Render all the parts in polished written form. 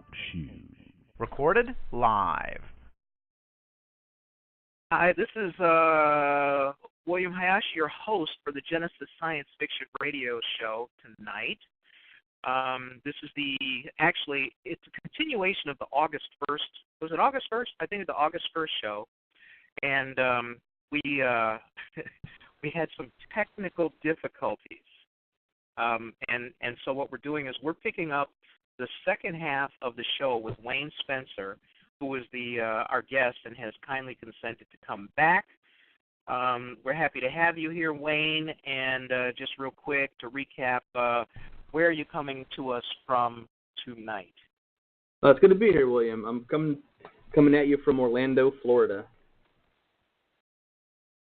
Talk Shoe. Recorded live. Hi, this is William Hayashi, your host for the Genesis Science Fiction Radio Show tonight. This is it's a continuation of the August 1st. Was it August 1st? I think it's the August 1st show. And we had some technical difficulties. And so what we're doing is we're picking up the second half of the show with Wayne Spencer, who is our guest and has kindly consented to come back. We're happy to have you here, Wayne. And just real quick to recap, where are you coming to us from tonight? It's good to be here, William. I'm coming at you from Orlando, Florida.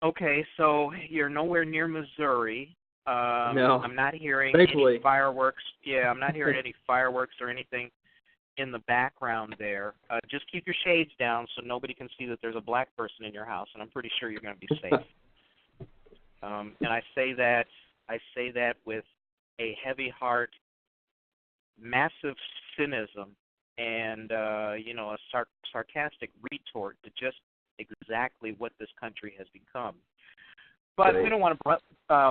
Okay, so you're nowhere near Missouri. No. I'm not hearing Thankfully. any fireworks. Yeah, I'm not hearing any fireworks or anything in the background there. Just keep your shades down so nobody can see that there's a black person in your house, and I'm pretty sure you're going to be safe. And I say that with a heavy heart, massive cynism, and a sarcastic retort to just exactly what this country has become. But we don't want to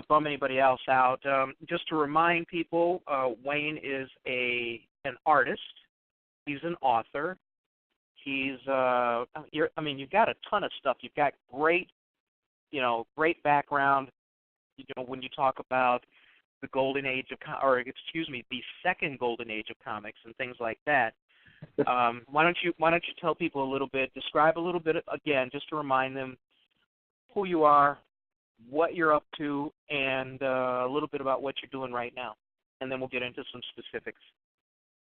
bum anybody else out. Just to remind people, Wayne is an artist. He's an author. He's you've got a ton of stuff. You've got great background. When you talk about the golden age of, the second golden age of comics and things like that. Why don't you tell people a little bit, describe a little bit again, just to remind them who you are, what you're up to, and a little bit about what you're doing right now, and then we'll get into some specifics.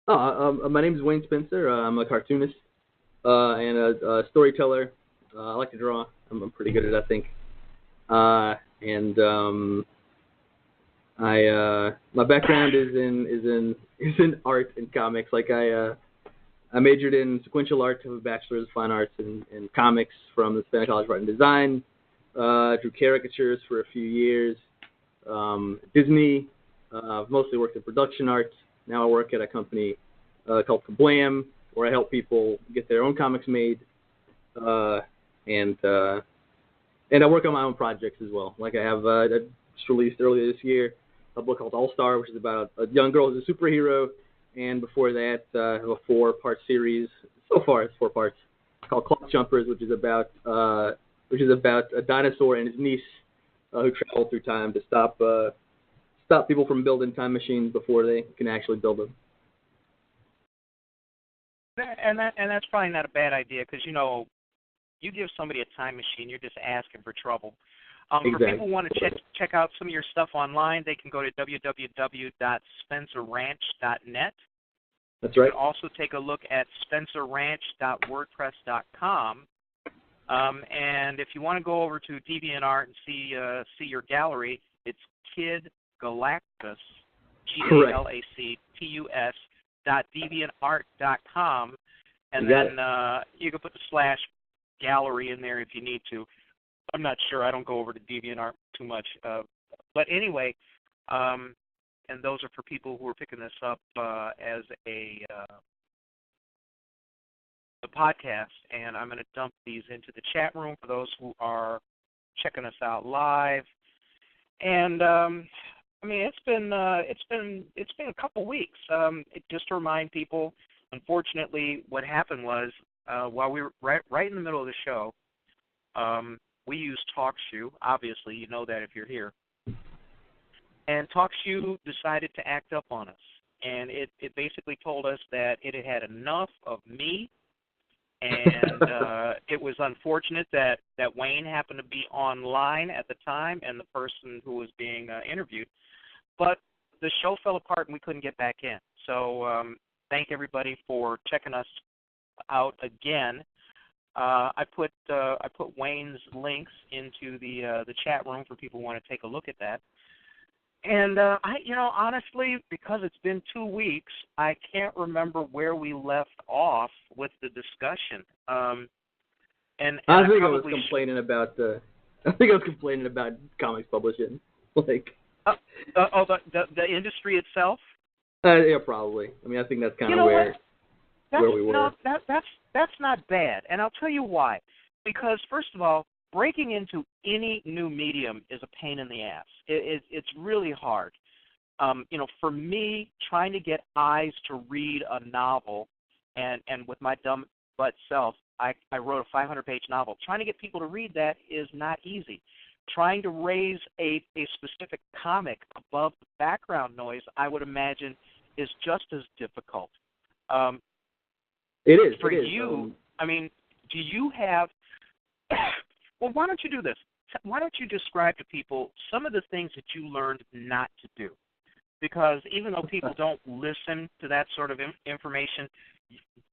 My name is Wayne Spencer. I'm a cartoonist and a storyteller. I like to draw. I'm pretty good at it, I think. My background is in art and comics. Like I majored in sequential art, have a bachelor's of fine arts in comics from the Spanish College of Art and Design. Drew caricatures for a few years. Disney. I've mostly worked in production art. Now I work at a company called Kablam, where I help people get their own comics made. And I work on my own projects as well. Like I just released earlier this year a book called All Star, which is about a young girl who's a superhero. And before that, I have a 4-part series. So far, it's 4 parts called Clock Jumpers, which is about a dinosaur and his niece who travel through time to stop people from building time machines before they can actually build them. And that's probably not a bad idea, because you give somebody a time machine, you're just asking for trouble. Exactly. For people who want to check out some of your stuff online, they can go to www.spencerranch.net. That's right. You can also take a look at spencerranch.wordpress.com. And if you want to go over to DeviantArt and see your gallery, it's Kid Galactus, GALACTUS.deviantart.com, and then you can put the /gallery in there if you need to. I'm not sure. I don't go over to DeviantArt too much. But anyway, and those are for people who are picking this up as a podcast, and I'm going to dump these into the chat room for those who are checking us out live. And it's been a couple weeks. Just to remind people, unfortunately, what happened was while we were right in the middle of the show, we used TalkShoe. Obviously, you know that if you're here. And TalkShoe decided to act up on us, and it basically told us that it had had enough of me. And it was unfortunate that Wayne happened to be online at the time and the person who was being interviewed. But the show fell apart and we couldn't get back in. So thank everybody for checking us out again. I put Wayne's links into the chat room for people who want to take a look at that. And honestly, because it's been 2 weeks, I can't remember where we left off with the discussion. I think I was complaining about comics publishing, like. The industry itself. Yeah, probably. I mean, I think that's kind of where. where we were. No, that's not bad, and I'll tell you why. Because first of all, breaking into any new medium is a pain in the ass. It's really hard. For me, trying to get eyes to read a novel, and with my dumb butt self, I wrote a 500-page novel. Trying to get people to read that is not easy. Trying to raise a specific comic above the background noise, I would imagine, is just as difficult. It is. For it is. you, do you have – well, why don't you do this? Why don't you describe to people some of the things that you learned not to do? Because even though people don't listen to that sort of information,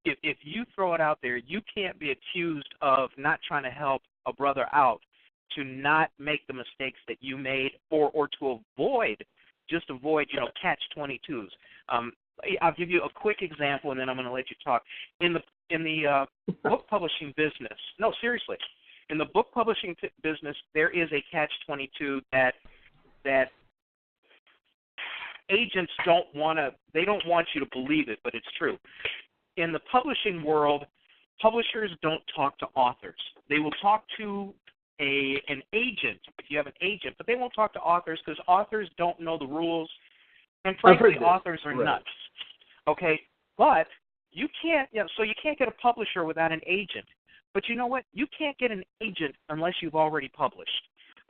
if you throw it out there, you can't be accused of not trying to help a brother out to not make the mistakes that you made or to avoid catch-22s. I'll give you a quick example, and then I'm going to let you talk. In the book publishing business, no, seriously, in the book publishing business, there is a catch-22 that agents don't want you to believe it, but it's true. In the publishing world, publishers don't talk to authors. They will talk to an agent, if you have an agent, but they won't talk to authors because authors don't know the rules, and frankly, authors are nuts. Okay, but you can't. So you can't get a publisher without an agent. But you know what? You can't get an agent unless you've already published.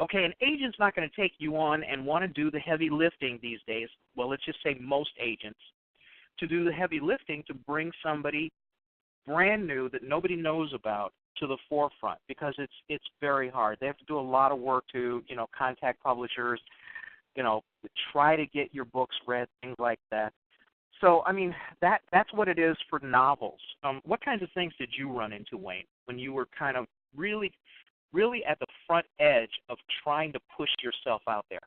Okay, an agent's not going to take you on and want to do the heavy lifting these days. Well, let's just say most agents, to do the heavy lifting to bring somebody brand new that nobody knows about to the forefront, because it's very hard. They have to do a lot of work to contact publishers, try to get your books read, things like that. So that's what it is for novels. What kinds of things did you run into, Wayne, when you were kind of really at the front edge of trying to push yourself out there?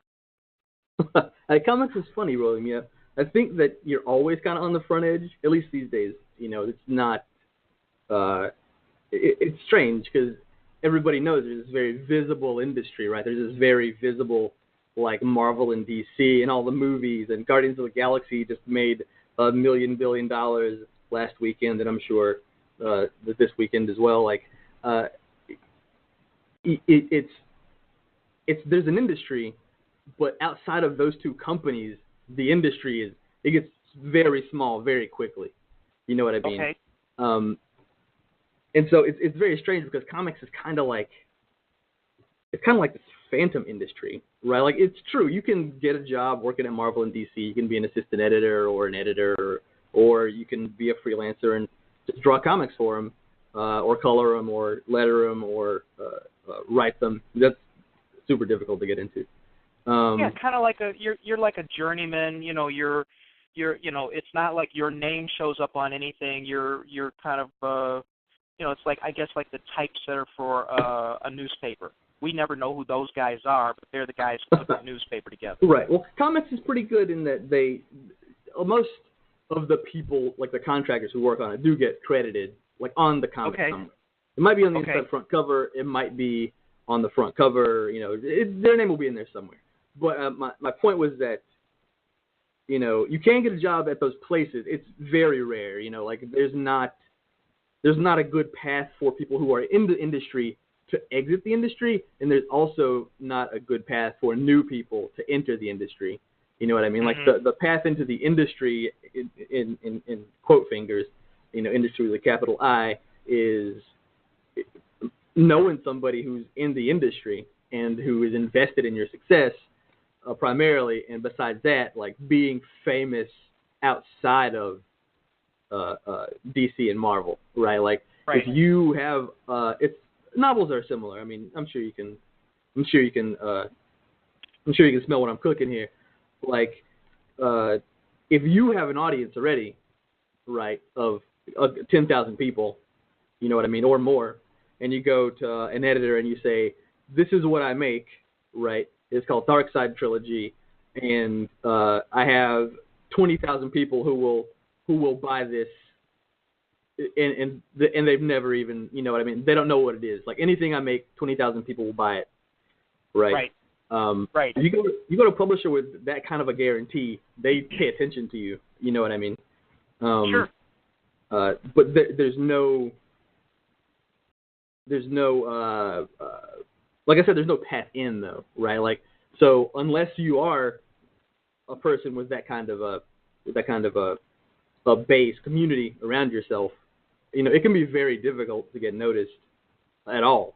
Comics is funny, William. Yeah, I think that you're always kind of on the front edge, at least these days. It's not. It's strange because everybody knows there's this very visible industry, right? There's this very visible, like Marvel and DC and all the movies, and Guardians of the Galaxy just made $1 billion last weekend, and I'm sure that this weekend as well. Like, it's there's an industry, but outside of those two companies, the industry gets very small very quickly. You know what I mean? Okay. And so it's very strange because comics is kind of like this phantom industry, right? Like, it's true, you can get a job working at Marvel and DC. You can be an assistant editor or an editor, or you can be a freelancer and just draw comics for them, or color them, or letter them, or write them. That's super difficult to get into. Yeah, kind of like you're like a journeyman. You're it's not like your name shows up on anything. You're kind of it's like, I guess, like the typesetter for a newspaper. We never know who those guys are, but they're the guys who put the newspaper together. Right. Well, comics is pretty good in that most of the people, like the contractors who work on it, do get credited, like, on the comic somewhere. It might be on the inside front cover. It might be on the front cover. Their name will be in there somewhere. But my point was that, you can get a job at those places. It's very rare. Like, there's not a good path for people who are in the industry to exit the industry, and there's also not a good path for new people to enter the industry. You know what I mean? Mm-hmm. Like, the path into the industry, in quote fingers, industry with a capital I, is knowing somebody who's in the industry and who is invested in your success primarily, and besides that, like, being famous outside of DC and Marvel, right? Like, right. If you have, novels are similar. I'm sure you can smell what I'm cooking here. Like, if you have an audience already, right, of 10,000 people, you know what I mean, or more, and you go to an editor and you say, this is what I make, right? It's called Dark Side Trilogy, and I have 20,000 people who will buy this, and they've never even, you know what I mean? They don't know what it is. Like, anything I make, 20,000 people will buy it, right? Right. Right. If you go to a publisher with that kind of a guarantee, they pay attention to you. You know what I mean? Sure. but there's no like I said, there's no path in though, right? Like, so unless you are a person with that kind of a base community around yourself, it can be very difficult to get noticed at all.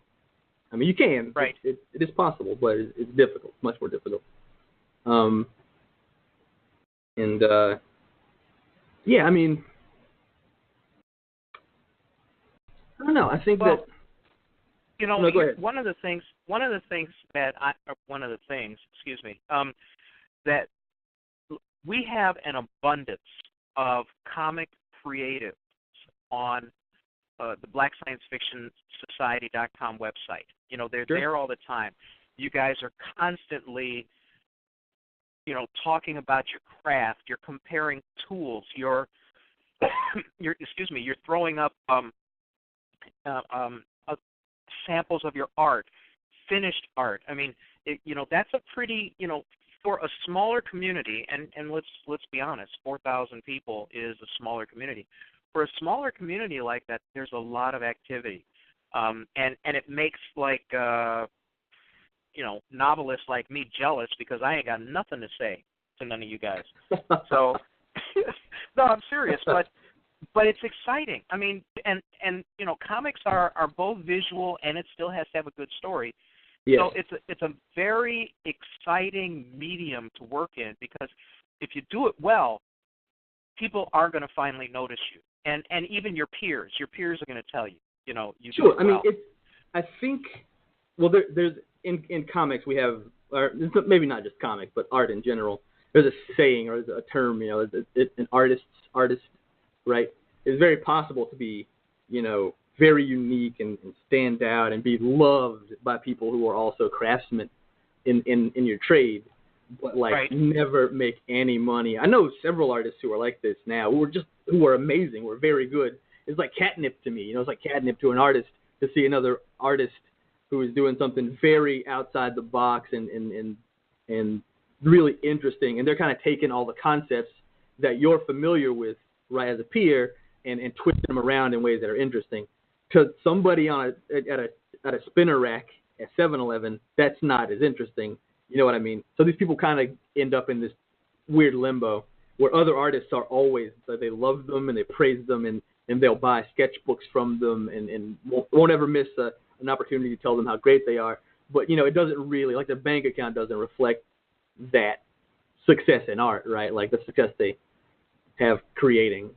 I mean, you can, right? It is possible, but it's difficult, much more difficult. Yeah, I mean, I don't know. I think that. No, go ahead. One of the things, that we have an abundance of comic creatives on the BlackScienceFictionSociety.com website. They're Sure. there all the time. You guys are constantly, talking about your craft. You're comparing tools. You're throwing up samples of your art, finished art. I mean, that's a pretty, for a smaller community, and let's be honest, 4,000 people is a smaller community. For a smaller community like that, there's a lot of activity, and it makes novelists like me jealous because I ain't got nothing to say to none of you guys. So, no, I'm serious, but it's exciting. I mean, and comics are both visual and it still has to have a good story. Yes. So it's a very exciting medium to work in because if you do it well, people are going to finally notice you, and even your peers are going to tell you. You sure. do it well. I mean, I think. Well, there's in comics we have, or maybe not just comics, but art in general. There's a saying or a term. An artist, right? It's very possible to be, very unique and stand out and be loved by people who are also craftsmen in your trade, but right. never make any money. I know several artists who are like this now, who are amazing, who are very good. It's like catnip to me. It's like catnip to an artist to see another artist who is doing something very outside the box and really interesting, and they're kind of taking all the concepts that you're familiar with, right, as a peer, and twisting them around in ways that are interesting. To somebody at a spinner rack at 7-Eleven, that's not as interesting. You know what I mean? So these people kind of end up in this weird limbo where other artists are always, they love them and they praise them and they'll buy sketchbooks from them and won't ever miss an opportunity to tell them how great they are. But, it doesn't really, like their bank account doesn't reflect that success in art, right? Like the success they have creating.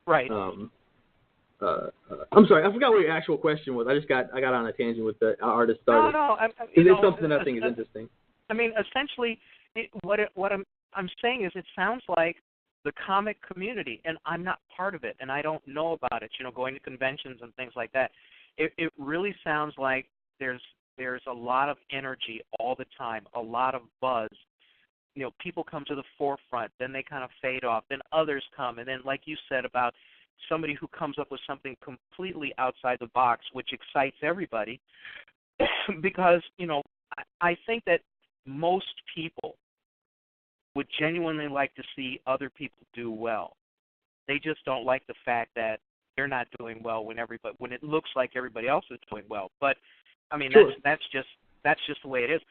Right. I'm sorry, I forgot what your actual question was. I got on a tangent with the artist started. No. It's something that I think is interesting. I mean, essentially, what I'm saying is, it sounds like the comic community, and I'm not part of it, and I don't know about it. Going to conventions and things like that. It really sounds like there's a lot of energy all the time, a lot of buzz. People come to the forefront, then they kind of fade off, then others come, and then, like you said about somebody who comes up with something completely outside the box, which excites everybody, because, I think that most people would genuinely like to see other people do well. They just don't like the fact that they're not doing well when it looks like everybody else is doing well. But, I mean, sure. that's just the way it is.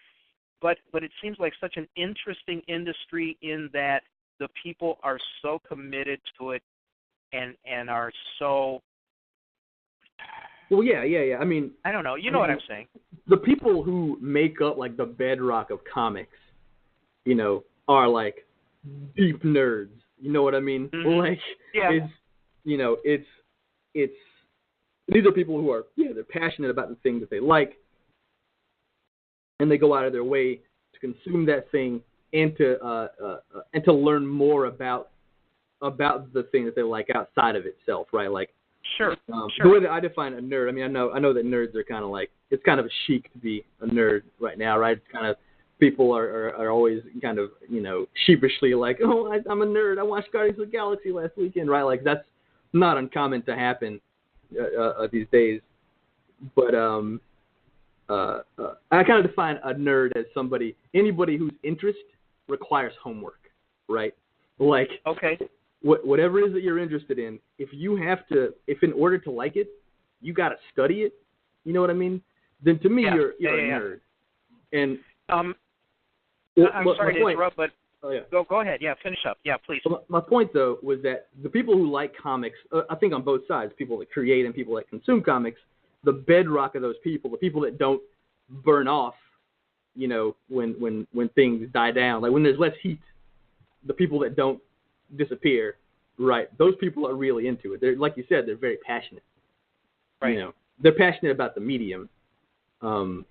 But it seems like such an interesting industry in that the people are so committed to it and are so. Well, yeah. I mean, I don't know. You know what I'm saying? The people who make up like the bedrock of comics, are like deep nerds. You know what I mean? Mm-hmm. Like, yeah. it's these are people who are they're passionate about the thing that they like. And they go out of their way to consume that thing and to learn more about the thing that they like outside of itself, right? Like, sure. The way that I define a nerd, I mean, I know that nerds are kind of like, it's kind of a chic to be a nerd right now, right? It's kind of, people are always kind of, sheepishly like, oh, I'm a nerd. I watched Guardians of the Galaxy last weekend, right? Like, that's not uncommon to happen these days. But I kind of define a nerd as anybody whose interest requires homework, right? Like, okay. whatever it is that you're interested in, if in order to like it, you got to study it, you know what I mean? Then to me, you're a nerd. And I'm sorry to interrupt, but go ahead. Yeah, finish up. Yeah, please. So my point, though, was that the people who like comics, I think on both sides, people that create and people that consume comics, the bedrock of those people, the people that don't burn off, you know, when things die down, like when there's less heat, the people that don't disappear, right? Those people are really into it. They're, like you said, they're very passionate. Right. You know, they're passionate about the medium, and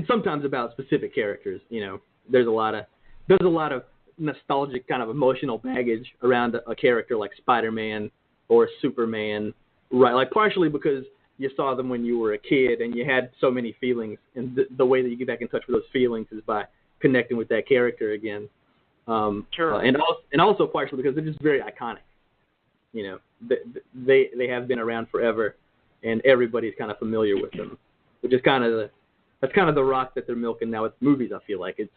sometimes about specific characters. You know, there's a lot of nostalgic kind of emotional baggage around a character like Spider-Man or Superman, right? Like partially because you saw them when you were a kid and you had so many feelings, and the way that you get back in touch with those feelings is by connecting with that character again. Sure. And also partially because they're just very iconic. You know, they have been around forever, and everybody's kind of familiar with them, which is that's kind of the rock that they're milking now with movies. I feel like it's,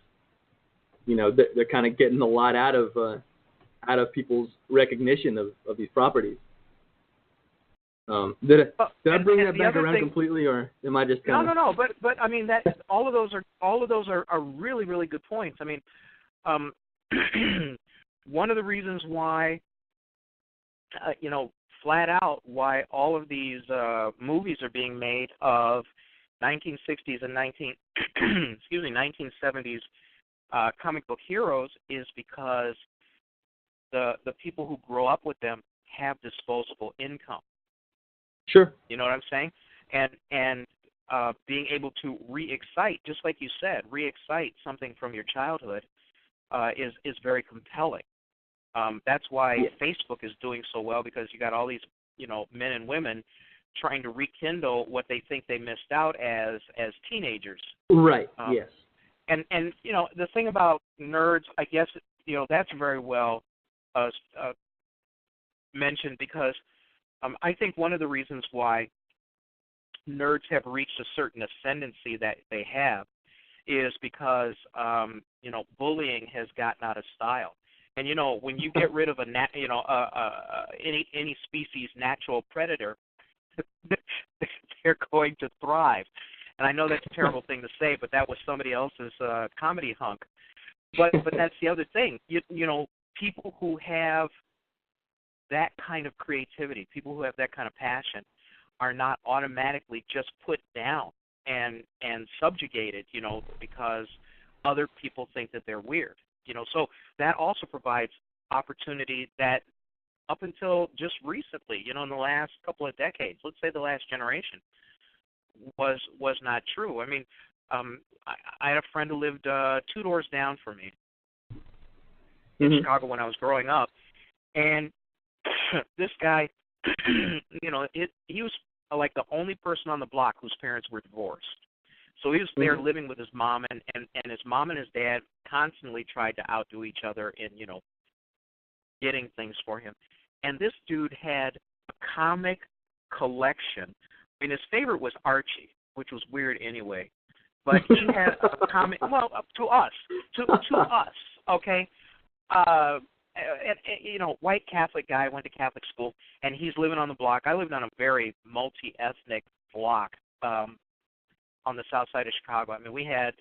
you know, they're kind of getting a lot out of people's recognition of these properties. Did I bring that back around completely, or am I just kind of... No. But I mean that all of those are really, really good points. I mean, one of the reasons why, you know, flat out why all of these movies are being made of 1960s and 1970s comic book heroes is because the people who grow up with them have disposable income. Sure. You know what I'm saying? And being able to re-excite, just like you said, re-excite something from your childhood is very compelling. That's why Facebook is doing so well, because you got all these, you know, men and women trying to rekindle what they think they missed out as teenagers. Right. Yes. And you know, the thing about nerds, I guess, you know, that's very well mentioned, because I think one of the reasons why nerds have reached a certain ascendancy that they have is because you know, bullying has gotten out of style. And you know, when you get rid of any species' natural predator, they're going to thrive. And I know that's a terrible thing to say, but that was somebody else's comedy hunk. But that's the other thing. You know, people who have that kind of creativity, people who have that kind of passion, are not automatically just put down and subjugated, you know, because other people think that they're weird. You know, so that also provides opportunity that up until just recently, you know, in the last couple of decades, let's say the last generation, was not true. I mean, I had a friend who lived 2 doors down from me in Chicago when I was growing up, and this guy, you know, he was like the only person on the block whose parents were divorced. So he was there living with his mom, and his mom and his dad constantly tried to outdo each other in, you know, getting things for him. And this dude had a comic collection. I mean, his favorite was Archie, which was weird anyway. But he had a comic, well, to us, okay? You know, white Catholic guy, went to Catholic school, and he's living on the block. I lived on a very multi-ethnic block on the south side of Chicago. I mean, we had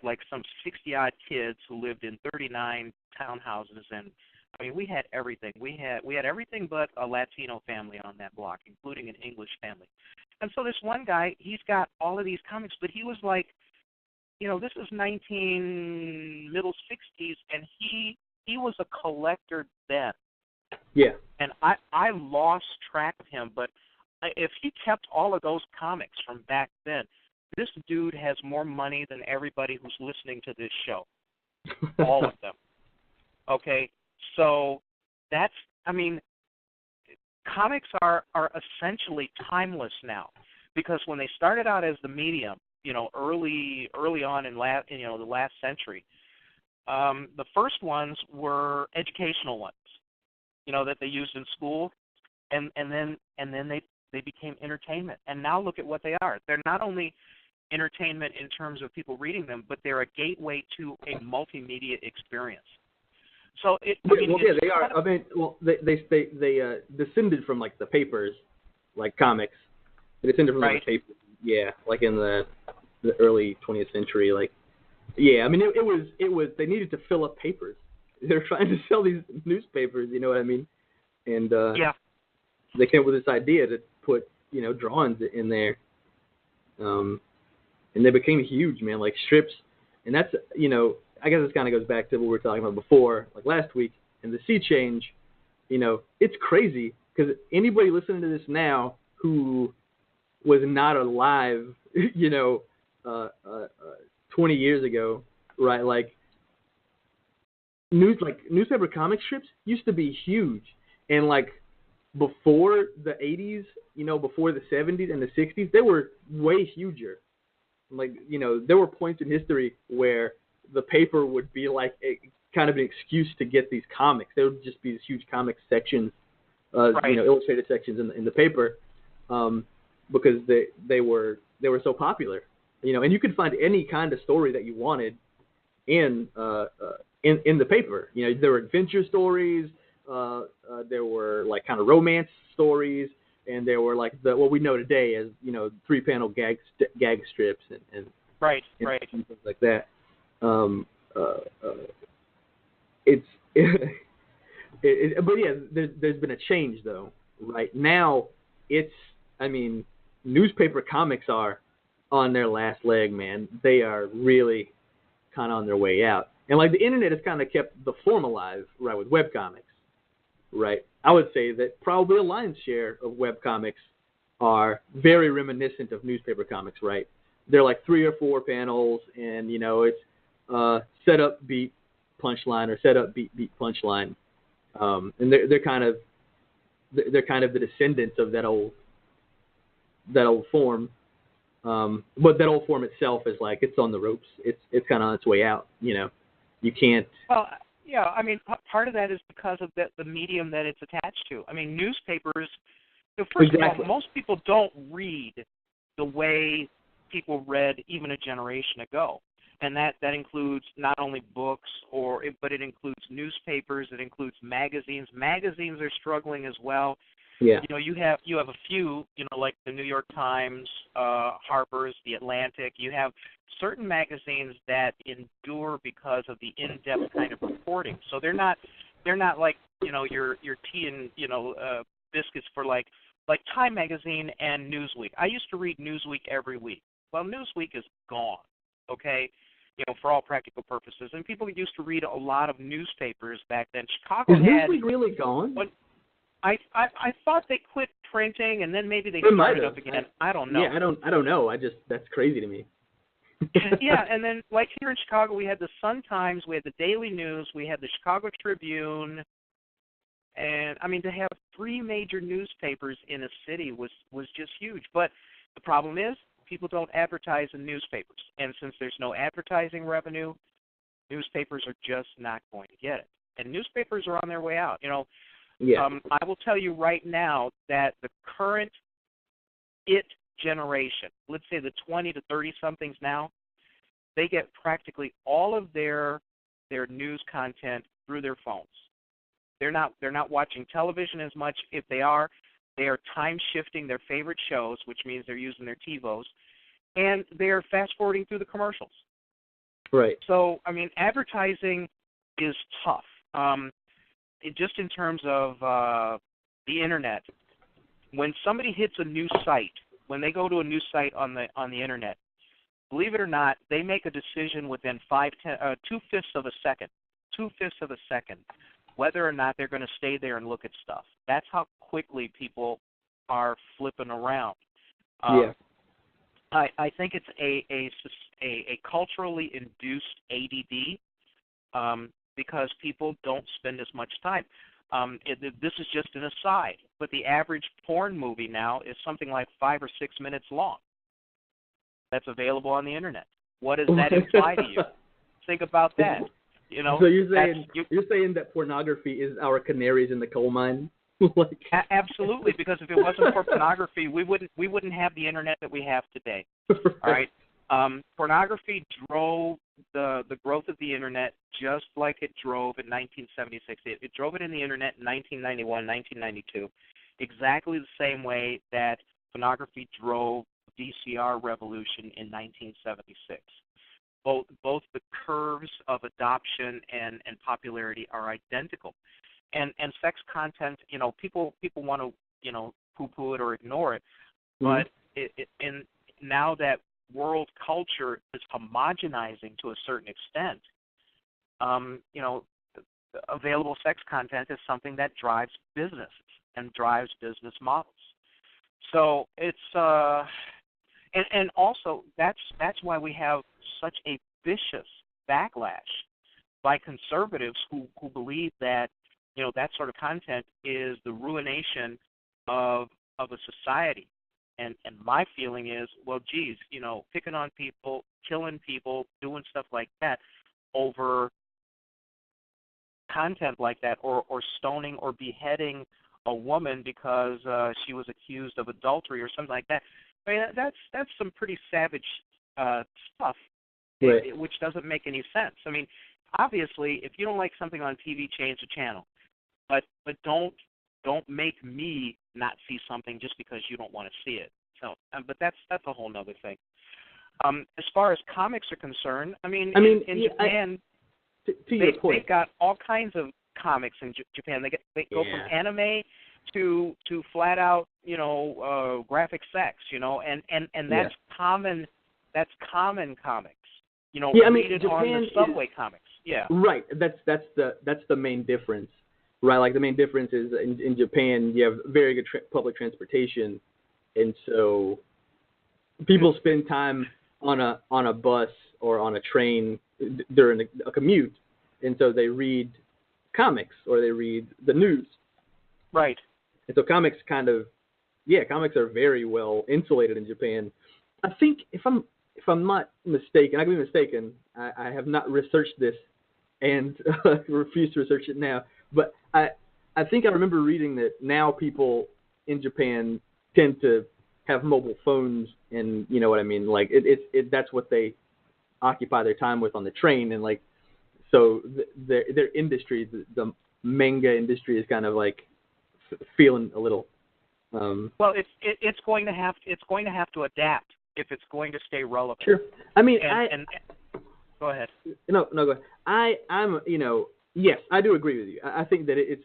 like some 60-odd kids who lived in 39 townhouses, and I mean, we had everything. We had everything but a Latino family on that block, including an English family. And so this one guy, he's got all of these comics, but he was like, you know, this is middle 60s, and he was a collector then. Yeah. And I lost track of him, but if he kept all of those comics from back then, this dude has more money than everybody who's listening to this show. All of them. Okay? So that's, I mean, comics are essentially timeless now, because when they started out as the medium, you know, early on in the last century, the first ones were educational ones, you know, that they used in school, and then they became entertainment. And now look at what they are. They're not only entertainment in terms of people reading them, but they're a gateway to a multimedia experience. So they are. I mean, well, they descended from like the papers, like comics. They descended from like, the papers. Yeah, like in the early 20th century. Like, yeah, I mean, it was. They needed to fill up papers. They're trying to sell these newspapers. You know what I mean? And they came up with this idea to put drawings in there. And they became huge, man. Like strips, and that's I guess this kind of goes back to what we were talking about before, like last week, and the sea change. It's crazy because anybody listening to this now who was not alive, 20 years ago, right? Like newspaper comic strips used to be huge, and like before the 80s, before the 70s and the 60s, they were way huger. Like, there were points in history where the paper would be like kind of an excuse to get these comics. There would just be these huge comic sections, illustrated sections in the paper, because they were so popular. And you could find any kind of story that you wanted in the paper. There were adventure stories, there were like kind of romance stories, and there were like what we know today as 3-panel gag strips and things like that. But yeah, there's been a change though. Right now, newspaper comics are on their last leg, man. They are really kind of on their way out. And like the internet has kind of kept the form alive, right, with webcomics, right? I would say that probably a lion's share of webcomics are very reminiscent of newspaper comics, right? They're like 3 or 4 panels, and it's set up, beat, punchline, or set up, beat, punchline, and they're kind of the descendants of that old form. But that old form itself is like it's on the ropes. It's kind of on its way out. You can't. Well, yeah. I mean, part of that is because of the medium that it's attached to. I mean, newspapers. First of all, most people don't read the way people read even a generation ago, and that includes not only books but it includes newspapers. It includes magazines. Magazines are struggling as well. Yeah. You have a few, like the New York Times, Harper's, the Atlantic. You have certain magazines that endure because of the in-depth kind of reporting. So they're not like your tea and biscuits for like Time Magazine and Newsweek. I used to read Newsweek every week. Well, Newsweek is gone. Okay. For all practical purposes, and people used to read a lot of newspapers back then. Chicago is Newsweek really gone? I thought they quit printing, and then maybe they started up again. I don't know. Yeah, I don't know. That's crazy to me. Yeah, and then like here in Chicago, we had the Sun-Times, we had the Daily News, we had the Chicago Tribune, and I mean to have 3 major newspapers in a city was just huge. But the problem is people don't advertise in newspapers, and since there's no advertising revenue, newspapers are just not going to get it. And newspapers are on their way out. Yeah. I will tell you right now that the current IT generation, let's say the 20 to 30-somethings now, they get practically all of their news content through their phones. They're not watching television as much. If they are time-shifting their favorite shows, which means they're using their TiVos, and they're fast-forwarding through the commercials. Right. So, I mean, advertising is tough. Just in terms of the internet, when somebody hits a new site, when they go to a new site on the internet, believe it or not, they make a decision within 2/5 of a second, whether or not they're going to stay there and look at stuff. That's how quickly people are flipping around. Yeah. I think it's a culturally induced ADD. Because people don't spend as much time. This is just an aside, but the average porn movie now is something like 5 or 6 minutes long. That's available on the internet. What does that imply to you? Think about that. So you're saying that pornography is our canaries in the coal mine? Absolutely, because if it wasn't for pornography, we wouldn't have the internet that we have today. All right. Pornography drove the growth of the Internet just like it drove in 1976. It drove it in the Internet in 1991, 1992, exactly the same way that pornography drove the VCR revolution in 1976. Both the curves of adoption and popularity are identical. And sex content, people want to, poo-poo it or ignore it, but now that world culture is homogenizing to a certain extent, available sex content is something that drives businesses and drives business models. So it's and also that's why we have such a vicious backlash by conservatives who believe that that sort of content is the ruination of a society. And my feeling is, well, geez, picking on people, killing people, doing stuff like that over content like that, or stoning or beheading a woman because she was accused of adultery or something like that. I mean, that's some pretty savage stuff, right. Which doesn't make any sense. I mean, obviously, if you don't like something on TV, change the channel, but don't make me not see something just because you don't want to see it. So, but that's a whole other thing. As far as comics are concerned, in Japan, they've got all kinds of comics in Japan. They go from anime to flat out, graphic sex, and that's common. That's common comics. Read Japan on the subway comics. Yeah. Right. That's the main difference. Right. Like the main difference is in Japan you have very good public transportation, and so people spend time on a bus or on a train during a commute, and so they read comics or they read the news. Right. And so comics comics are very well insulated in Japan. I think if I'm not mistaken, I could be mistaken. I have not researched this and refuse to research it now. But I think I remember reading that now people in Japan tend to have mobile phones, and you know what I mean. Like that's what they occupy their time with on the train, and like so their industry, the manga industry, is kind of like feeling a little. Well, it's going to have to adapt if it's going to stay relevant. Sure. Go ahead. No, go ahead. I'm yes, I do agree with you. I think that it's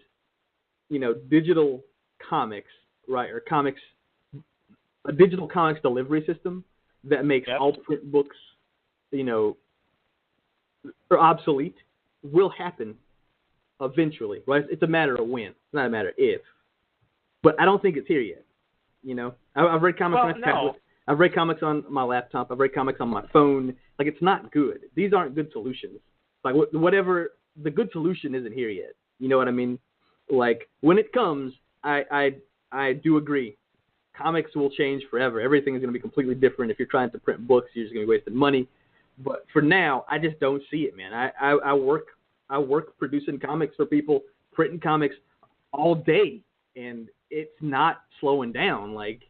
digital comics, right, or comics, a digital comics delivery system that makes all print books, are obsolete, will happen eventually, right? It's a matter of when, it's not a matter of if. But I don't think it's here yet. I've read comics on my tablet. I've read comics on my laptop. I've read comics on my phone. Like, it's not good. These aren't good solutions. Like, whatever, the good solution isn't here yet. You know what I mean? Like, when it comes, I do agree. Comics will change forever. Everything is going to be completely different. If you're trying to print books, you're just going to be wasting money. But for now, I just don't see it, man. I work producing comics for people, printing comics all day, and it's not slowing down. Like,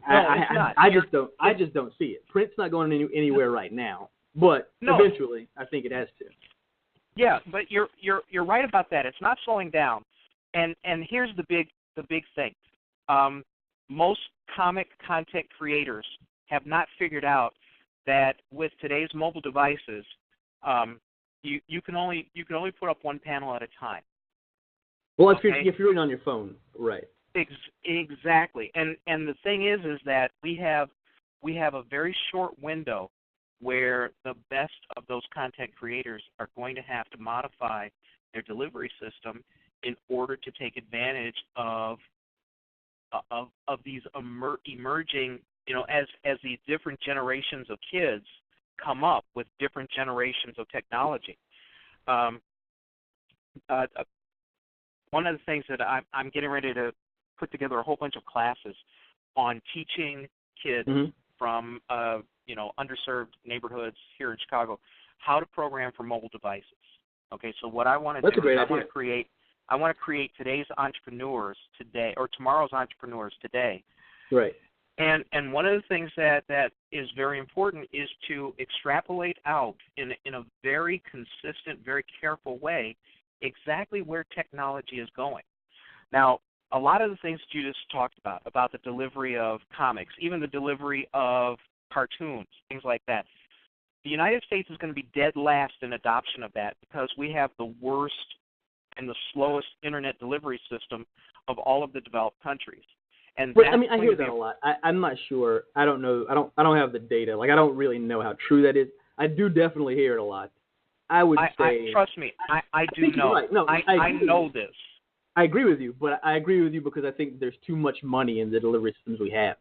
I just don't see it. Print's not going anywhere right now, but eventually, I think it has to. Yeah, but you're right about that. It's not slowing down, and here's the big thing. Most comic content creators have not figured out that with today's mobile devices, you can only put up one panel at a time. Well, if you're reading on your phone, right? Exactly, and the thing is that we have a very short window where the best of those content creators are going to have to modify their delivery system in order to take advantage of these emerging, as these different generations of kids come up with different generations of technology. One of the things that I'm getting ready to put together a whole bunch of classes on teaching kids from underserved neighborhoods here in Chicago how to program for mobile devices. Okay, so what I want to do is I want to create today's entrepreneurs today, or tomorrow's entrepreneurs today. Right. And one of the things that is very important is to extrapolate out in a very consistent, very careful way exactly where technology is going. Now, a lot of the things that you just talked about the delivery of comics, even the delivery of cartoons, things like that. The United States is going to be dead last in adoption of that because we have the worst and the slowest internet delivery system of all of the developed countries. And I mean, I hear that a lot. I'm not sure. I don't know. I don't have the data. Like, I don't really know how true that is. I do definitely hear it a lot. I would say. Trust me, I do know. Right. No, I know this. I agree with you, but I agree with you because I think there's too much money in the delivery systems we have.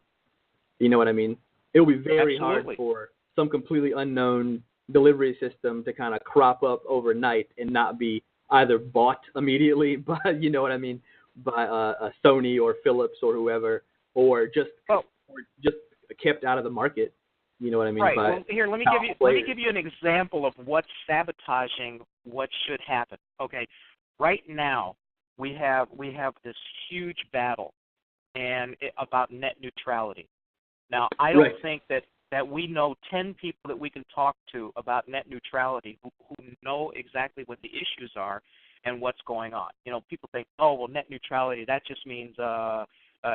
You know what I mean? It will be very hard for some completely unknown delivery system to kind of crop up overnight and not be either bought immediately by, you know what I mean, by a Sony or Philips or whoever, or just kept out of the market. You know what I mean? Right. Well, here, let me give you an example of what's sabotaging what should happen. Okay. Right now, we have this huge battle about net neutrality. Now, I don't think that we know 10 people that we can talk to about net neutrality who know exactly what the issues are and what's going on. You know, people think, oh, well, net neutrality, that just means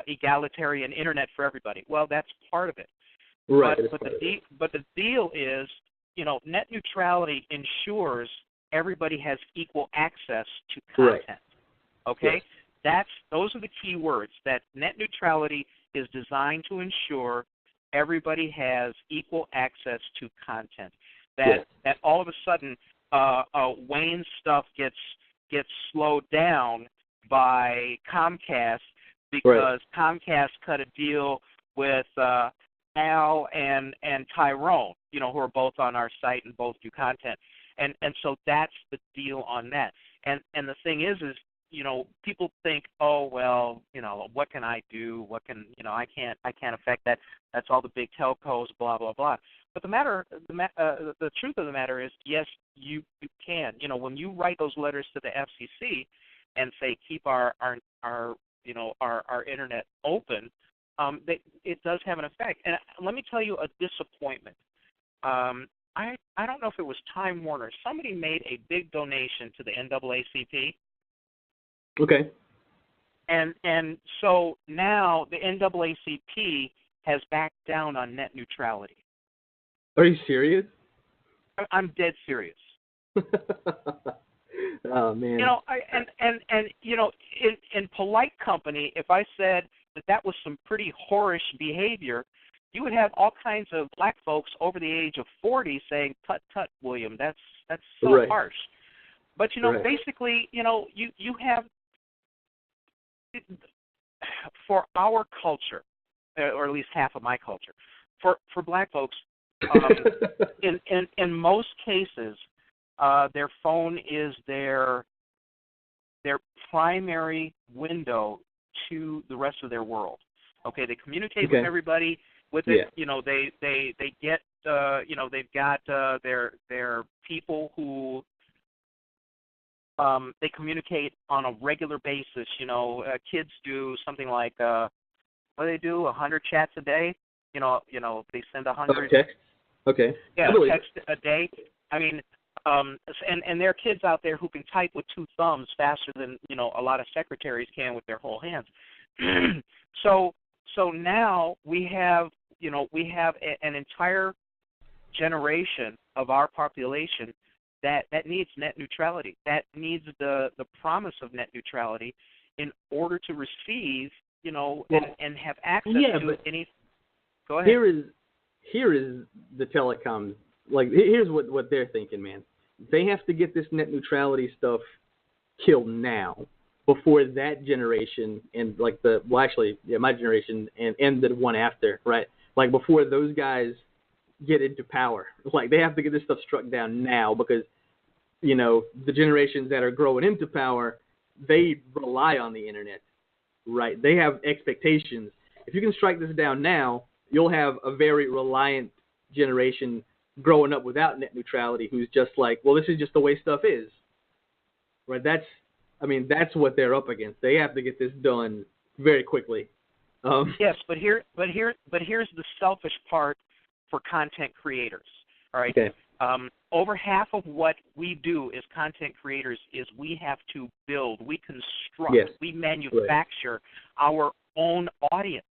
egalitarian internet for everybody. Well, that's part of it. Right. But the deal is, you know, net neutrality ensures everybody has equal access to content. Right. Okay? Yes. Those are the key words, that net neutrality is designed to ensure everybody has equal access to content. That all of a sudden Wayne's stuff gets slowed down by Comcast because Comcast cut a deal with Al and Tyrone, you know, who are both on our site and both do content. And so that's the deal on that. And the thing is, you know, people think, oh, well, you know, what can I do? What can, you know, I can't affect that. That's all the big telcos, blah, blah, blah. But the truth of the matter is, yes, you can. You know, when you write those letters to the FCC and say keep our internet open, it does have an effect. And let me tell you a disappointment. I don't know if it was Time Warner. Somebody made a big donation to the NAACP. Okay. And so now the NAACP has backed down on net neutrality. Are you serious? I'm dead serious. Oh man. You know, and you know, in polite company, if I said that was some pretty whorish behavior, you would have all kinds of black folks over the age of 40 saying, "Tut tut, William, that's so harsh." But you know, basically, you know, you have, for our culture, or at least half of my culture, for black folks, in most cases, their phone is their primary window to the rest of their world. Okay, they communicate with everybody with it. You know, they get you know, they've got their people who they communicate on a regular basis. You know, kids do something like what do they do? 100 chats a day. You know, they send 100. Text. Okay. Yeah, text a day. I mean, and there are kids out there who can type with two thumbs faster than, you know, a lot of secretaries can with their whole hands. So now we have an entire generation of our population that needs net neutrality, that needs the promise of net neutrality in order to receive, you know, and have access to any. Go ahead. Here is the telecoms. Like, here's what they're thinking, man. They have to get this net neutrality stuff killed now before that generation and like my generation and the one after, right? Like before those guys get into power. Like they have to get this stuff struck down now because, you know, the generations that are growing into power, they rely on the internet, right? They have expectations. If you can strike this down now, you'll have a very reliant generation growing up without net neutrality who's just like, well, this is just the way stuff is, right? That's what they're up against. They have to get this done very quickly. Yes, but here's the selfish part for content creators. All right. Okay. Over half of what we do as content creators is we have to build, we construct, Yes. we manufacture our own audience.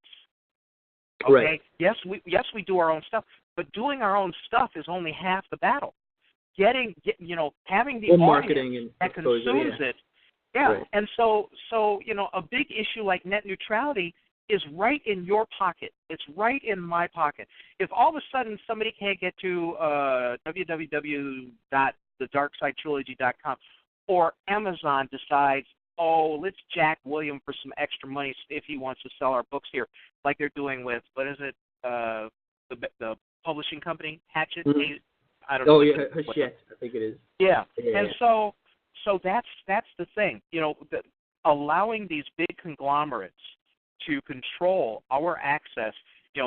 Okay. Right. Yes, we do our own stuff, but doing our own stuff is only half the battle. Having the audience that consumes it. Yeah. Right. And so a big issue like net neutrality is right in your pocket. It's right in my pocket. If all of a sudden somebody can't get to www.thedarksidetrilogy.com or Amazon decides, oh, let's jack William for some extra money if he wants to sell our books here, like they're doing with, what is it, the publishing company, Hatchet? Mm-hmm. I don't know. Oh, yeah, Hachette, I think it is. Yeah. Yeah. And so that's the thing. Allowing these big conglomerates to control our access,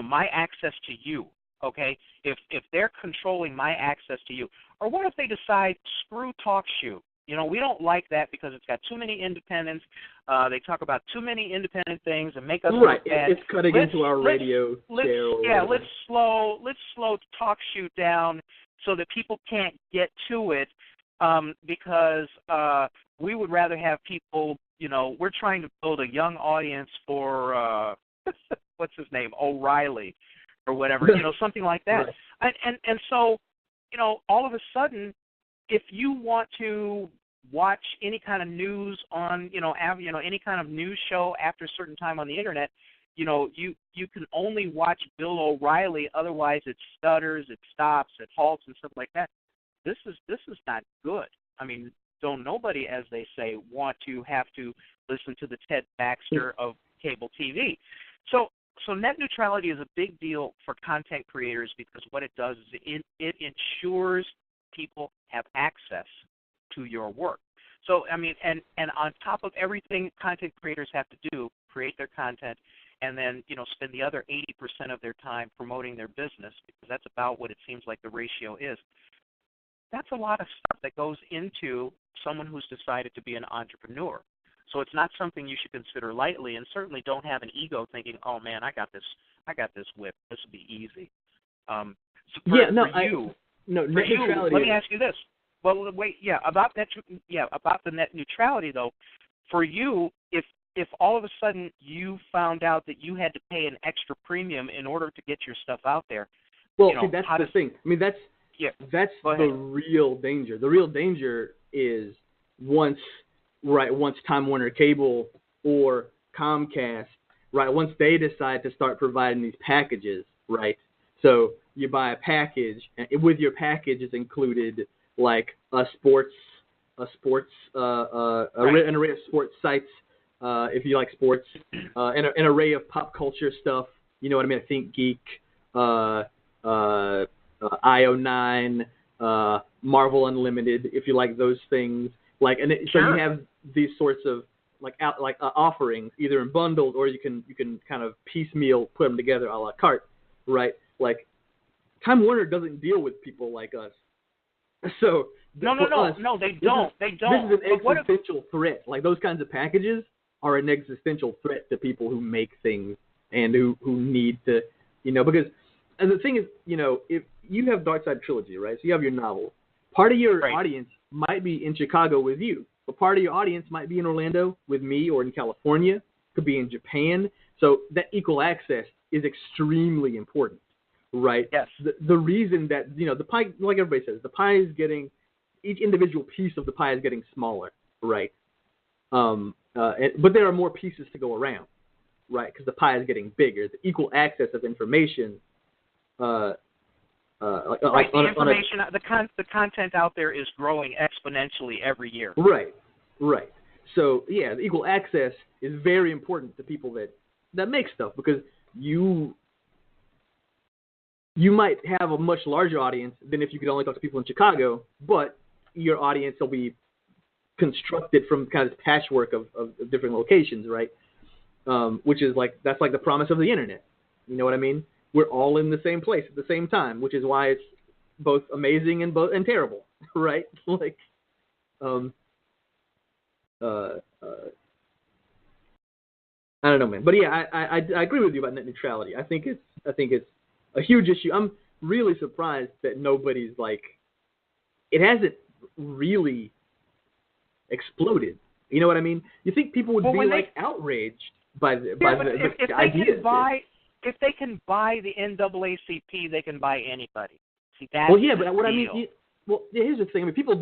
my access to you, okay? If they're controlling my access to you, or what if they decide, screw TalkShoe? We don't like that because it's got too many independents. They talk about too many independent things and make us look bad. It's cutting into our radio share. Yeah, let's slow TalkShoe down so that people can't get to it, because we would rather have people. We're trying to build a young audience for what's his name, O'Reilly, or whatever, something like that. Right. And so, all of a sudden, if you want to watch any kind of news on, any kind of news show after a certain time on the internet, you can only watch Bill O'Reilly. Otherwise, it stutters, it stops, it halts, and stuff like that. This is not good. I mean, don't nobody, as they say, want to have to listen to the Ted Baxter of cable TV. So net neutrality is a big deal for content creators because what it does is it ensures people have access to your work. So, I mean, and on top of everything content creators have to do, create their content, and then, spend the other 80% of their time promoting their business, because that's about what it seems like the ratio is. That's a lot of stuff that goes into someone who's decided to be an entrepreneur. So it's not something you should consider lightly, and certainly don't have an ego thinking, oh man, I got this whip, this will be easy. Net neutrality. Let me ask you this. Well, wait, about the net neutrality though, for you, if all of a sudden you found out that you had to pay an extra premium in order to get your stuff out there, well, see, that's the thing. I mean, that's the real danger. The real danger is once Time Warner Cable or Comcast, once they decide to start providing these packages, so you buy a package, and with your package is included like an array of sports sites, if you like sports, an array of pop culture stuff. You know what I mean? I Think Geek, IO9, Marvel Unlimited, if you like those things. So you have these sorts of offerings either in bundles, or you can kind of piecemeal put them together a la carte, right? Like Time Warner doesn't deal with people like us. So they don't. They don't. This is an existential threat. Like those kinds of packages are an existential threat to people who make things and who need to, because, and the thing is, if you have Dark Side Trilogy, right? So you have your novel. Part of your audience might be in Chicago with you, but part of your audience might be in Orlando with me, or in California, could be in Japan. So that equal access is extremely important, right? Yes. The reason that, the pie, like everybody says, the pie is getting, each individual piece of the pie is getting smaller, right? But there are more pieces to go around, right? Because the pie is getting bigger. The equal access of information, the content out there is growing exponentially every year. Right. So the equal access is very important to people that make stuff, because you might have a much larger audience than if you could only talk to people in Chicago, but your audience will be constructed from kind of patchwork of different locations, right? Which is that's the promise of the internet. You know what I mean? We're all in the same place at the same time, which is why it's both amazing and terrible, right? I don't know, man. But yeah, I agree with you about net neutrality. I think it's a huge issue. I'm really surprised that nobody's like, it hasn't really exploded. You know what I mean? You think people would be like outraged by the idea? If they can buy the NAACP, they can buy anybody. See, that's well, yeah, but what deal. I mean, here's the thing. I mean, people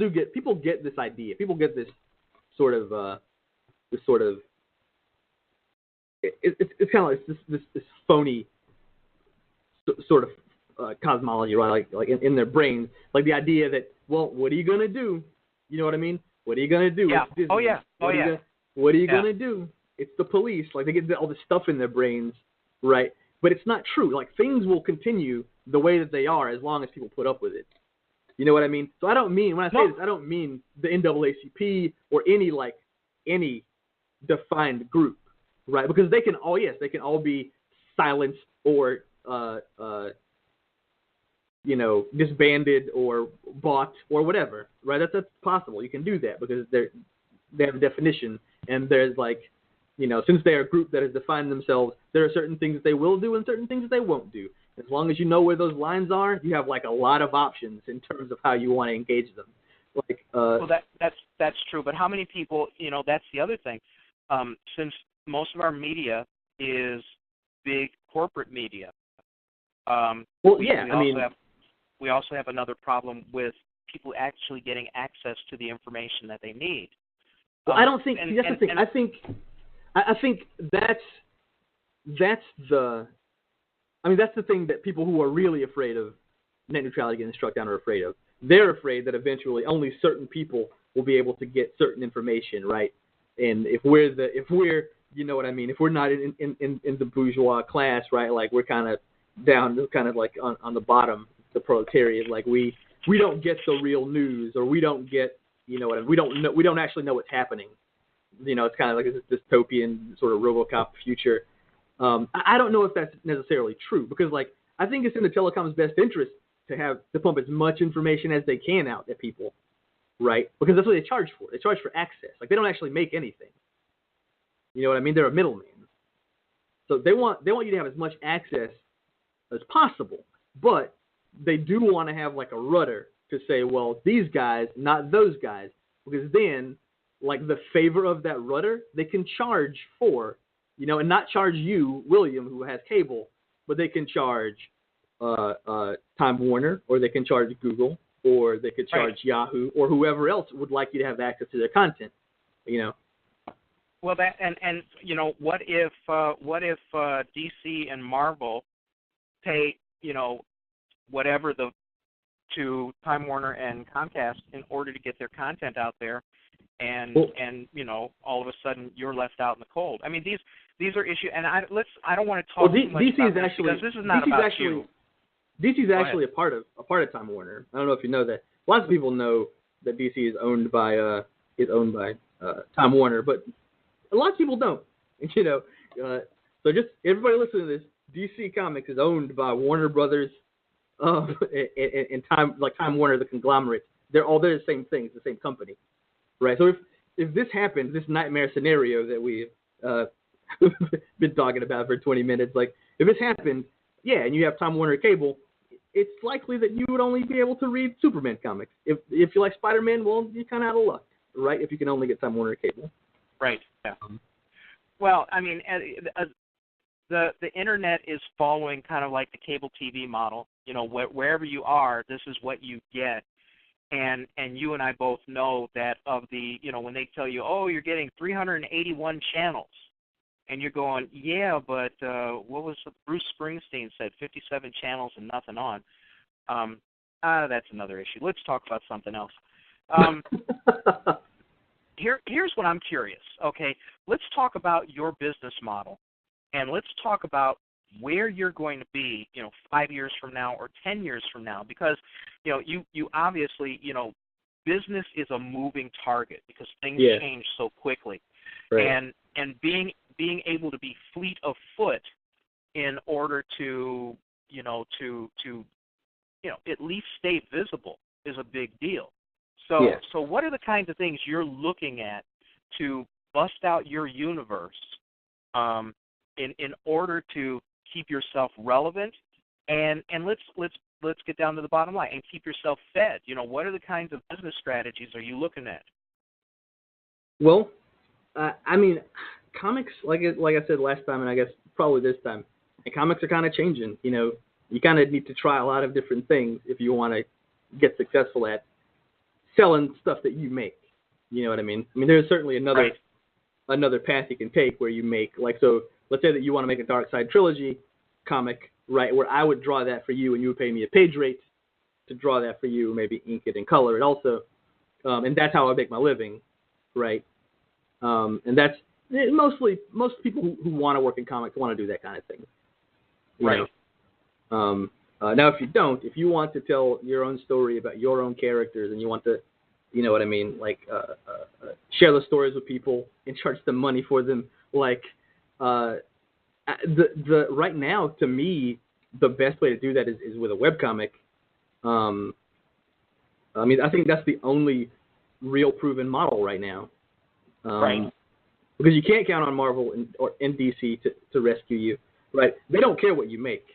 get this idea. People get this sort of it's kind of like this phony sort of cosmology, right? Like in their brains, like the idea that, well, what are you gonna do? You know what I mean? What are you gonna do? Yeah. What are you gonna do? It's the police. Like they get all this stuff in their brains, right? But it's not true. Like things will continue the way that they are as long as people put up with it. You know what I mean? So I don't mean, when I say this, I don't mean the NAACP or any defined group, right? Because they can all be silenced or disbanded or bought or whatever, right? That's possible. You can do that because they have a definition, and there's like, since they're a group that has defined themselves, there are certain things that they will do and certain things that they won't do. As long as you know where those lines are, you have like a lot of options in terms of how you want to engage them. Like, well, that's true. But how many people? That's the other thing. Since most of our media is big corporate media. We also have another problem with people actually getting access to the information that they need. Well, I don't think that's the thing. I think that's the thing that people who are really afraid of net neutrality getting struck down are afraid of. They're afraid that eventually only certain people will be able to get certain information, right? And if we're you know what I mean, if we're not in the bourgeois class, right, like we're kind of down, kind of like on the bottom, the proletariat, like we don't get the real news, or we don't get, we don't actually know what's happening. It's kind of like this dystopian sort of RoboCop future. I don't know if that's necessarily true, because like I think it's in the telecom's best interest to pump as much information as they can out at people, right? Because that's what they charge for. They charge for access. Like they don't actually make anything. You know what I mean? They're a middleman. So they want you to have as much access as possible, but they do want to have like a rudder to say, well, these guys, not those guys, because then, like the favor of that rudder, they can charge for, and not charge you, William, who has cable, but they can charge Time Warner, or they can charge Google, or they could charge Yahoo, or whoever else would like you to have access to their content. Well, that and what if DC and Marvel pay whatever to Time Warner and Comcast in order to get their content out there, and all of a sudden you're left out in the cold. I mean, these are issues, and I don't want to talk too much about this because this is not about you. DC's actually a part of Time Warner. I don't know if you know that. Lots of people know that DC is owned by Time Warner, but a lot of people don't. So just everybody listening to this, DC Comics is owned by Warner Brothers, and Time Warner, the conglomerate. They're the same thing. It's the same company, right? So if this happens, this nightmare scenario that we've been talking about for 20 minutes, like if this happens, and you have Time Warner cable, it's likely that you would only be able to read Superman comics. If you like Spider-Man, well, you're kind of out of luck, right? If you can only get Time Warner cable. Right. Yeah. Well, I mean, the internet is following kind of like the cable TV model. Wherever you are, this is what you get. And you and I both know that of the, when they tell you, oh, you're getting 381 channels, and you're going, yeah, but what was Bruce Springsteen said, 57 channels and nothing on. That's another issue. Let's talk about something else. Here's what I'm curious. Okay, let's talk about your business model, and let's talk about where you're going to be, 5 years from now or 10 years from now, because, you obviously, business is a moving target because things change so quickly, right. And being able to be fleet of foot in order to at least stay visible is a big deal. So what are the kinds of things you're looking at to bust out your universe in order to keep yourself relevant, and let's get down to the bottom line and keep yourself fed. What are the kinds of business strategies are you looking at? Well, I mean, comics, like I said last time, and I guess probably this time, and comics are kind of changing. You kind of need to try a lot of different things if you want to get successful at selling stuff that you make. You know what I mean? I mean, there's certainly another path you can take where you make, so let's say that you want to make a Dark Side Trilogy comic, right, where I would draw that for you and you would pay me a page rate to draw that for you, maybe ink it and color it also. And that's how I make my living, right? And that's most people who want to work in comics want to do that kind of thing. Right. Now, if you want to tell your own story about your own characters and you want to, you know what I mean, share the stories with people and charge them money for them, right now, to me, the best way to do that is with a webcomic. I mean, I think that's the only real proven model right now. Right. Because you can't count on Marvel or DC to rescue you, right? They don't care what you make.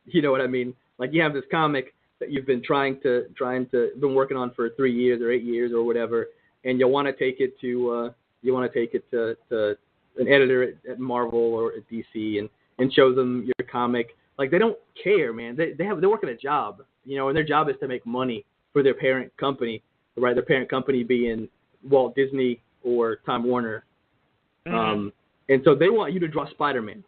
You know what I mean? You have this comic that you've been been working on for 3 years or 8 years or whatever, and you want to take it to an editor at Marvel or at DC and show them your comic. They don't care, man. They're working a job, and their job is to make money for their parent company, right? Their parent company being Walt Disney or Time Warner. Mm-hmm. And so they want you to draw Spider-Man.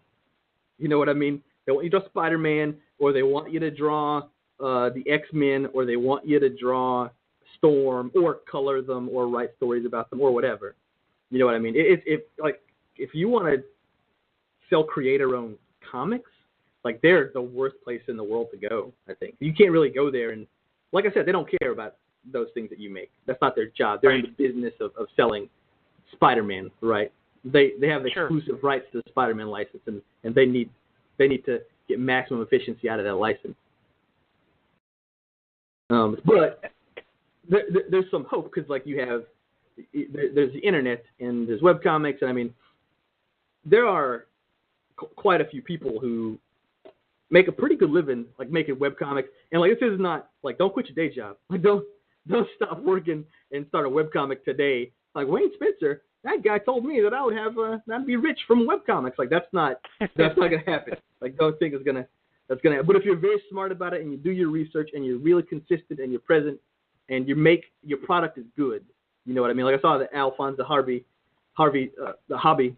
You know what I mean? They want you to draw Spider-Man, or they want you to draw the X-Men, or they want you to draw Storm, or color them, or write stories about them, or whatever. You know what I mean? If you want to sell creator-owned comics, they're the worst place in the world to go, I think. You can't really go there, and like I said, they don't care about those things that you make. That's not their job. They're in the business of selling Spider-Man, right? They have exclusive rights to the Spider-Man license, and they need to get maximum efficiency out of that license. But there's some hope because there's the internet and there's webcomics, and I mean there are quite a few people who make a pretty good living making webcomics, and this is not don't quit your day job, don't stop working and start a webcomic today. Wayne Spencer, that guy told me that I would I'd be rich from webcomics. That's not gonna happen. Don't think that's gonna happen. But if you're very smart about it and you do your research and you're really consistent and you're present and you make your product is good, you know what I mean? I saw that Alphonse Harvey, the hobby,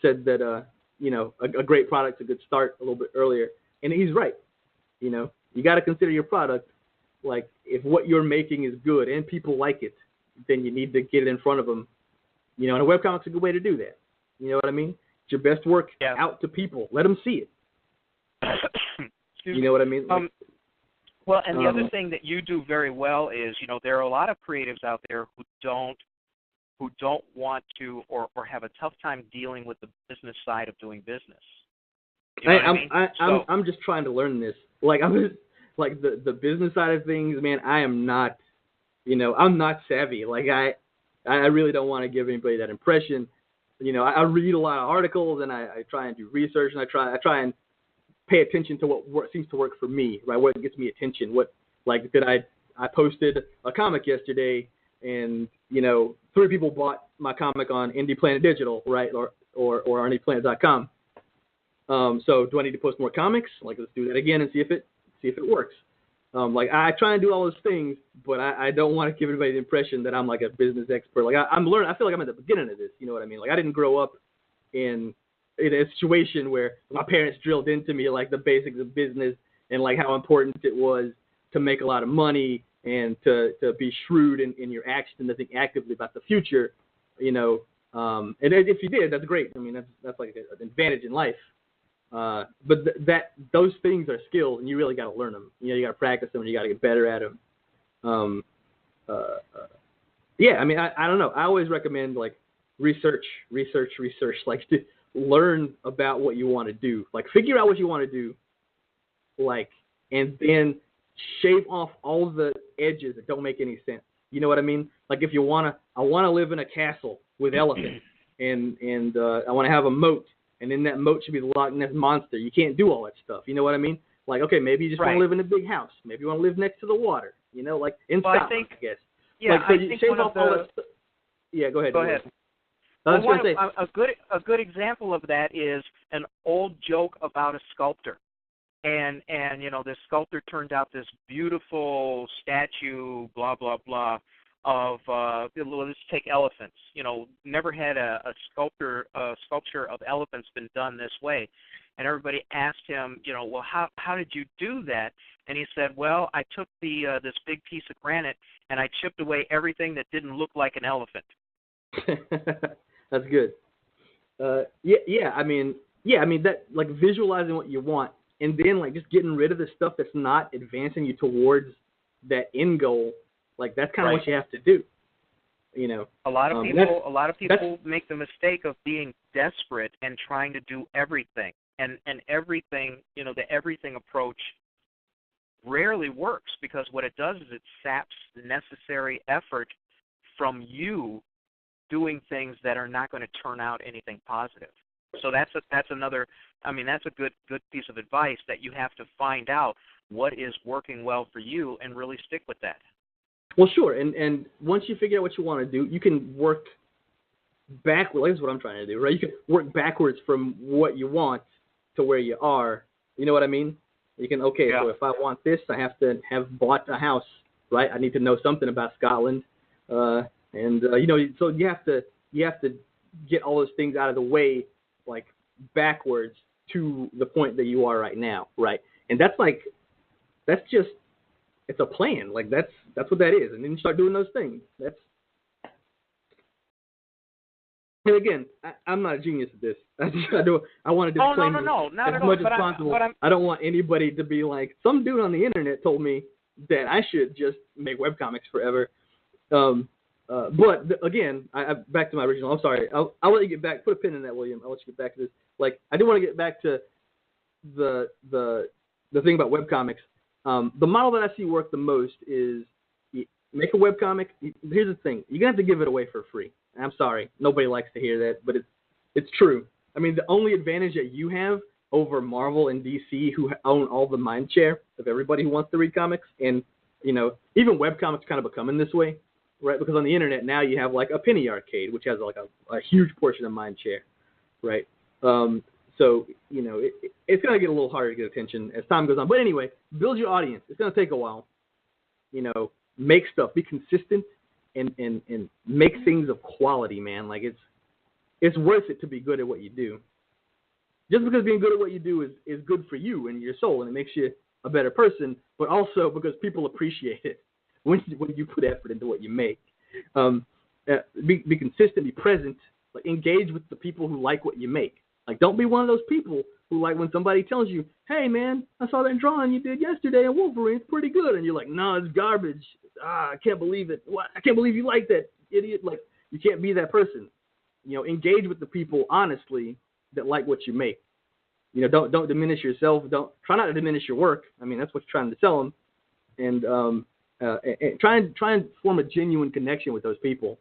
said that a great product's a good start a little bit earlier, and he's right. You got to consider your product. If what you're making is good and people like it, then you need to get it in front of them. And a webcomic's a good way to do that. You know what I mean? It's your best work out to people. Let them see it. You know what I mean? Well, and the other thing that you do very well is, there are a lot of creatives out there who don't want to or have a tough time dealing with the business side of doing business. You know I'm just trying to learn this. I'm just the business side of things, man. I am not, I'm not savvy. I really don't want to give anybody that impression. I read a lot of articles and I try and do research and I try and pay attention to what seems to work for me, right? What gets me attention? I posted a comic yesterday and 3 people bought my comic on Indie Planet Digital, right, or on indieplanet.com. So do I need to post more comics? Let's do that again and see if it works. I try and do all those things, but I don't want to give everybody the impression that I'm a business expert. I'm learning. I feel like I'm at the beginning of this. You know what I mean? I didn't grow up in a situation where my parents drilled into me the basics of business and how important it was to make a lot of money and to be shrewd in your action and to think actively about the future. And if you did, that's great. I mean, that's an advantage in life. But those things are skills, and you really got to learn them. You got to practice them, and you got to get better at them. I mean, I don't know. I always recommend research, to learn about what you want to do. Figure out what you want to do, and then shave off all the edges that don't make any sense. You know what I mean? If you I want to live in a castle with elephants, and I want to have a moat and in that moat should be the Loch Ness Monster. You can't do all that stuff. You know what I mean? Like, okay, maybe you just want to live in a big house. Maybe you want to live next to the water. You know, like in Scotland, I guess. Yeah, like, so I you think shave one off of all the... that stuff. Yeah, go ahead. Go ahead. I was going to say, a good example of that is an old joke about a sculptor. And you know, this sculptor turned out this beautiful statue, blah, blah, blah, of, let's take elephants. You know, never had a sculpture of elephants been done this way. And everybody asked him, you know, well, how did you do that? And he said, well, I took this big piece of granite and I chipped away everything that didn't look like an elephant. That's good. I mean that, like, visualizing what you want and then, like, just getting rid of the stuff that's not advancing you towards that end goal. Like, that's kind of what you have to do. You know, a lot of people make the mistake of being desperate and trying to do everything, and everything, you know, the everything approach rarely works, because what it does is it saps the necessary effort from you doing things that are not going to turn out anything positive. So that's another. I mean, that's a good piece of advice, that you have to find out what is working well for you and really stick with that. Well, sure, and once you figure out what you want to do, you can work backwards. That's what I'm trying to do, right? You can work backwards from what you want to where you are. You know what I mean? You can, so if I want this, I have to have bought a house, right? I need to know something about Scotland, you know, so you have to get all those things out of the way, like, backwards to the point that you are right now, right? And that's just, it's a plan. Like, that's what that is. And then you start doing those things. And again, I'm not a genius at this. I want to disclaim no, not as at all. much as possible. I don't want anybody to be like, some dude on the internet told me that I should just make webcomics forever. But again, back to my original. I'm sorry. I'll let you get back. Put a pin in that, William. I'll let you get back to this. Like, I do want to get back to the thing about webcomics. The model that I see work the most is you make a webcomic. Here's the thing. You're going to have to give it away for free. I'm sorry. Nobody likes to hear that, but it's true. I mean, the only advantage that you have over Marvel and DC, who own all the mind share of everybody who wants to read comics, and, you know, even webcomics kind of becoming this way, right? Because on the internet now you have, like, a Penny Arcade, which has, like, a huge portion of mind share, right? So, you know, it's going to get a little harder to get attention as time goes on. But anyway, build your audience. It's going to take a while. You know, make stuff. Be consistent and make things of quality, man. Like, it's worth it to be good at what you do. Just because being good at what you do is good for you and your soul, and it makes you a better person, but also because people appreciate it when you put effort into what you make. Be consistent, be present, like, engage with the people who like what you make. Like, don't be one of those people who, like, when somebody tells you, hey, man, I saw that drawing you did yesterday in Wolverine. It's pretty good. And you're like, no, it's garbage. I can't believe it. What? I can't believe you like that, idiot. Like, you can't be that person. You know, engage with the people honestly that like what you make. You know, don't diminish yourself. Try not to diminish your work. I mean, that's what you're trying to sell them. And try and form a genuine connection with those people.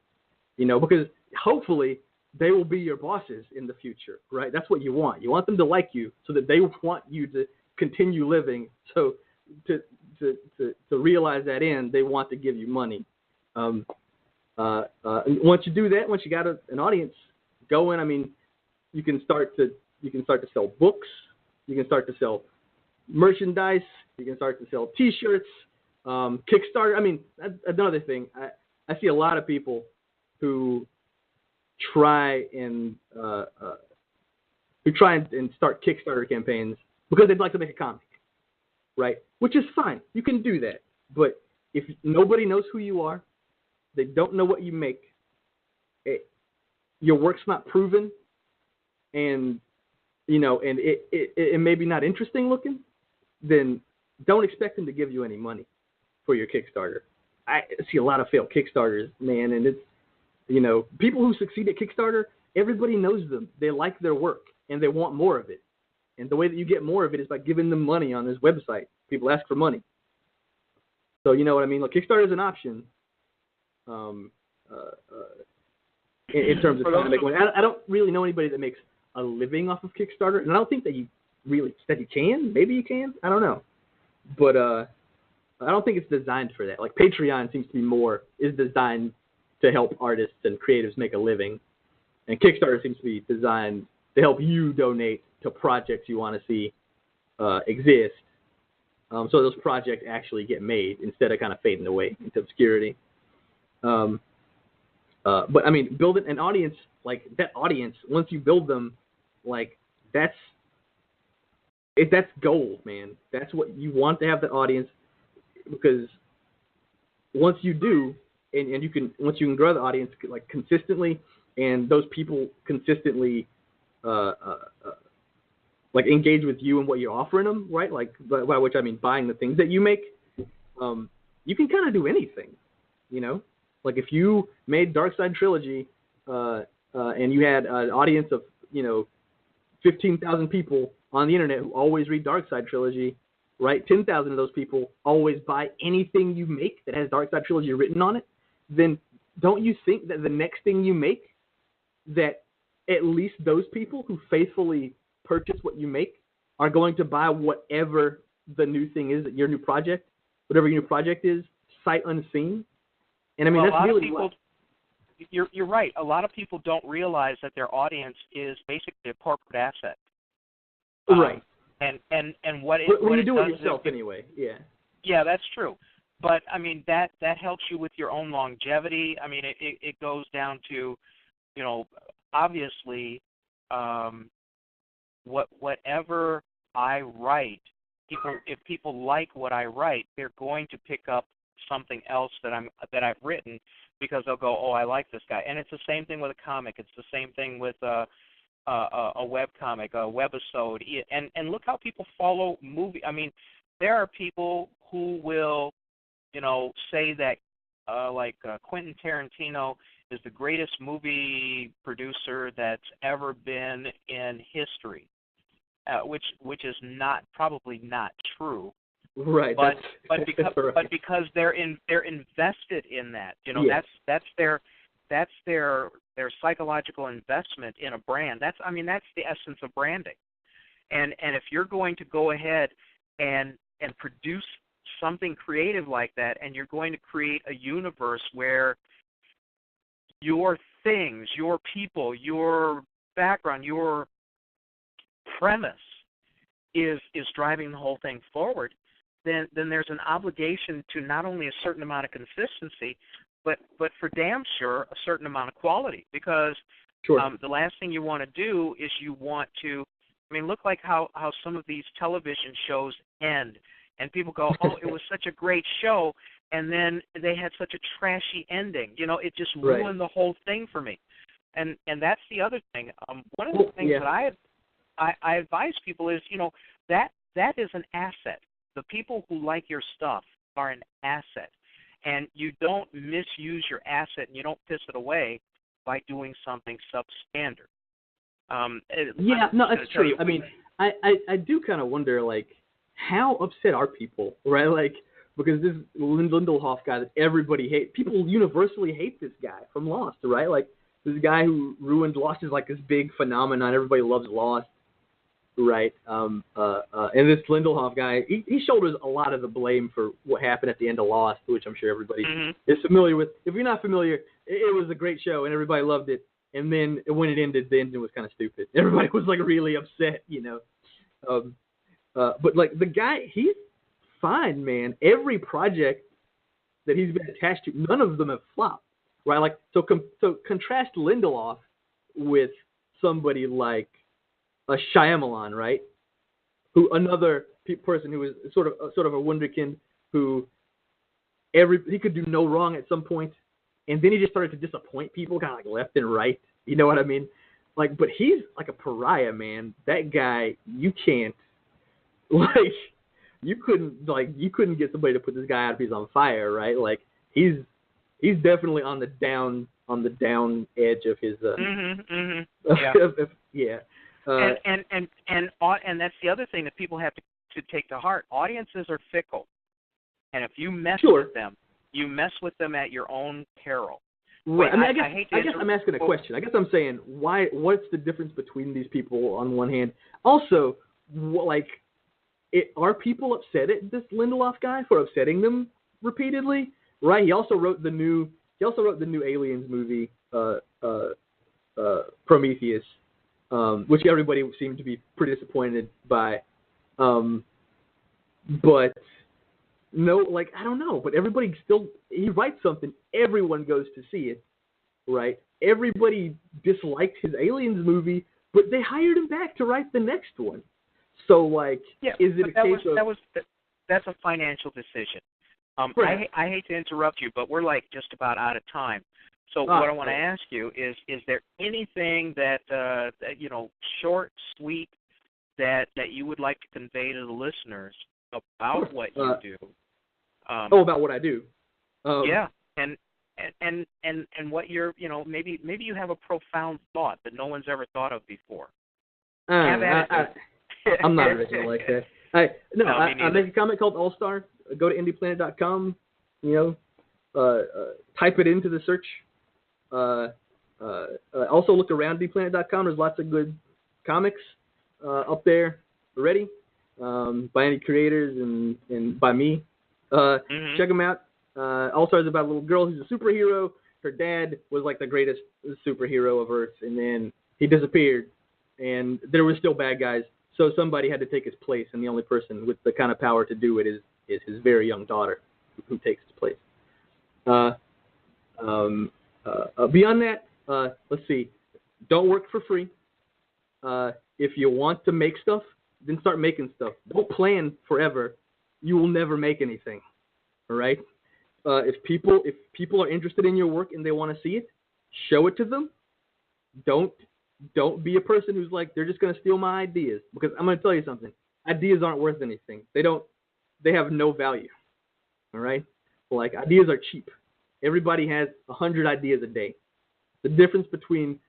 You know, because hopefully they will be your bosses in the future, right? That's what you want. You want them to like you so that they want you to continue living. So to realize that end, they want to give you money. And once you do that, once you got an audience going, I mean, you can start to sell books. You can start to sell merchandise. You can start to sell T-shirts, Kickstarter. I mean, that's another thing. I see a lot of people who try and start Kickstarter campaigns because they'd like to make a comic, right? Which is fine. You can do that. But if nobody knows who you are, they don't know what you make, your work's not proven, and, you know, and it may be not interesting looking, then don't expect them to give you any money for your Kickstarter. I see a lot of failed Kickstarters, man, and it's, you know, people who succeed at Kickstarter, everybody knows them. They like their work, and they want more of it. And the way that you get more of it is by giving them money on this website. People ask for money. So, you know what I mean? Like, Kickstarter is an option in terms of trying to make money. I don't really know anybody that makes a living off of Kickstarter, and I don't think that you can. Maybe you can. I don't know, but I don't think it's designed for that. Like Patreon seems to be is designed to help artists and creatives make a living, and Kickstarter seems to be designed to help you donate to projects you want to see exist. So those projects actually get made instead of kind of fading away into obscurity. But I mean, building an audience, like that audience, once you build them, like that's gold, man. That's what you want to have, the audience, because once you do, and you can, once you can grow the audience like consistently, and those people consistently like engage with you and what you're offering them, right? Like by which I mean buying the things that you make. You can kind of do anything, you know. Like if you made Dark Side Trilogy, and you had an audience of 15,000 people on the internet who always read Dark Side Trilogy, right? 10,000 of those people always buy anything you make that has Dark Side Trilogy written on it. Then don't you think that the next thing you make, that at least those people who faithfully purchase what you make are going to buy whatever the new thing is, your new project, whatever your new project is, sight unseen? And I mean, that's really what... You're right. A lot of people don't realize that their audience is basically a corporate asset. Right. And what it when what you it do it does yourself is, anyway. Yeah. Yeah, that's true. But I mean that helps you with your own longevity. I mean it goes down to, obviously, whatever I write, if people like what I write, they're going to pick up something else that I've written, because they'll go, oh, I like this guy. And it's the same thing with a comic. It's the same thing with a web comic, a webisode. And look how people follow movie. I mean, there are people who will, say that Quentin Tarantino is the greatest movie producer that's ever been in history, which is probably not true. Right. But because they're invested in that, yes. that's their psychological investment in a brand. That's the essence of branding. And if you're going to go ahead and produce something creative like that, and you're going to create a universe where your things, your people, your background, your premise is driving the whole thing forward, then there's an obligation to not only a certain amount of consistency, but for damn sure a certain amount of quality. Because sure. The last thing you want to do is you want to, look like how some of these television shows end, and people go, oh, it was such a great show, and then they had such a trashy ending. It just ruined the whole thing for me. And that's the other thing. One of the things that I advise people is, that is an asset. The people who like your stuff are an asset, and you don't misuse your asset, and you don't piss it away by doing something substandard. It's true. I mean, I do kind of wonder, like, how upset are people, right? Like, because this Lindelof guy that everybody hates, people universally hate this guy from Lost, right? Like, this guy who ruined Lost is like this big phenomenon. Everybody loves Lost. Right, and this Lindelof guy, he shoulders a lot of the blame for what happened at the end of Lost, which I'm sure everybody is familiar with. If you're not familiar, it was a great show and everybody loved it. And then when it ended, the ending was kind of stupid. Everybody was like really upset, But like the guy, he's fine, man. Every project that he's been attached to, none of them have flopped, right? Like so contrast Lindelof with somebody like a Shyamalan, right? Who another person who was sort of a wunderkind, who he could do no wrong at some point, and then he just started to disappoint people, kind of like left and right. You know what I mean? Like, but he's like a pariah, man. That guy, you can't, like, you couldn't get somebody to put this guy out if he's on fire, right? Like, he's definitely on the down edge of his. Yeah. And that's the other thing that people have to take to heart. Audiences are fickle, and if you mess with them, you mess with them at your own peril. Right. I mean, I guess I'm asking a question. I guess I'm saying, why? What's the difference between these people on one hand? Also, are people upset at this Lindelof guy for upsetting them repeatedly? Right. He also wrote the new Aliens movie, Prometheus, which everybody seemed to be pretty disappointed by. But no, I don't know. But everybody he writes something, everyone goes to see it, right? Everybody disliked his Aliens movie, but they hired him back to write the next one. So, is it a case of... That's a financial decision. Right. I hate to interrupt you, but we're just about out of time. So what I want to ask you is there anything that short, sweet, that you would like to convey to the listeners about what you do? About what I do. Yeah, and what you're, maybe you have a profound thought that no one's ever thought of before. I'm not original like that. I make a comic called All Star. Go to indieplanet.com. Type it into the search. Also look around indieplanet.com. There's lots of good comics up there already, by any creators and by me. Check them out. All Star is about a little girl who's a superhero. Her dad was the greatest superhero of Earth, and then he disappeared, and there were still bad guys. So somebody had to take his place, and the only person with the kind of power to do it is his very young daughter, who takes his place. Beyond that, let's see. Don't work for free. If you want to make stuff, then start making stuff. Don't plan forever. You will never make anything. All right? If people are interested in your work and they want to see it, show it to them. Don't be a person who's they're just going to steal my ideas, because I'm going to tell you something. Ideas aren't worth anything. They have no value. All right? Ideas are cheap. Everybody has 100 ideas a day. The difference between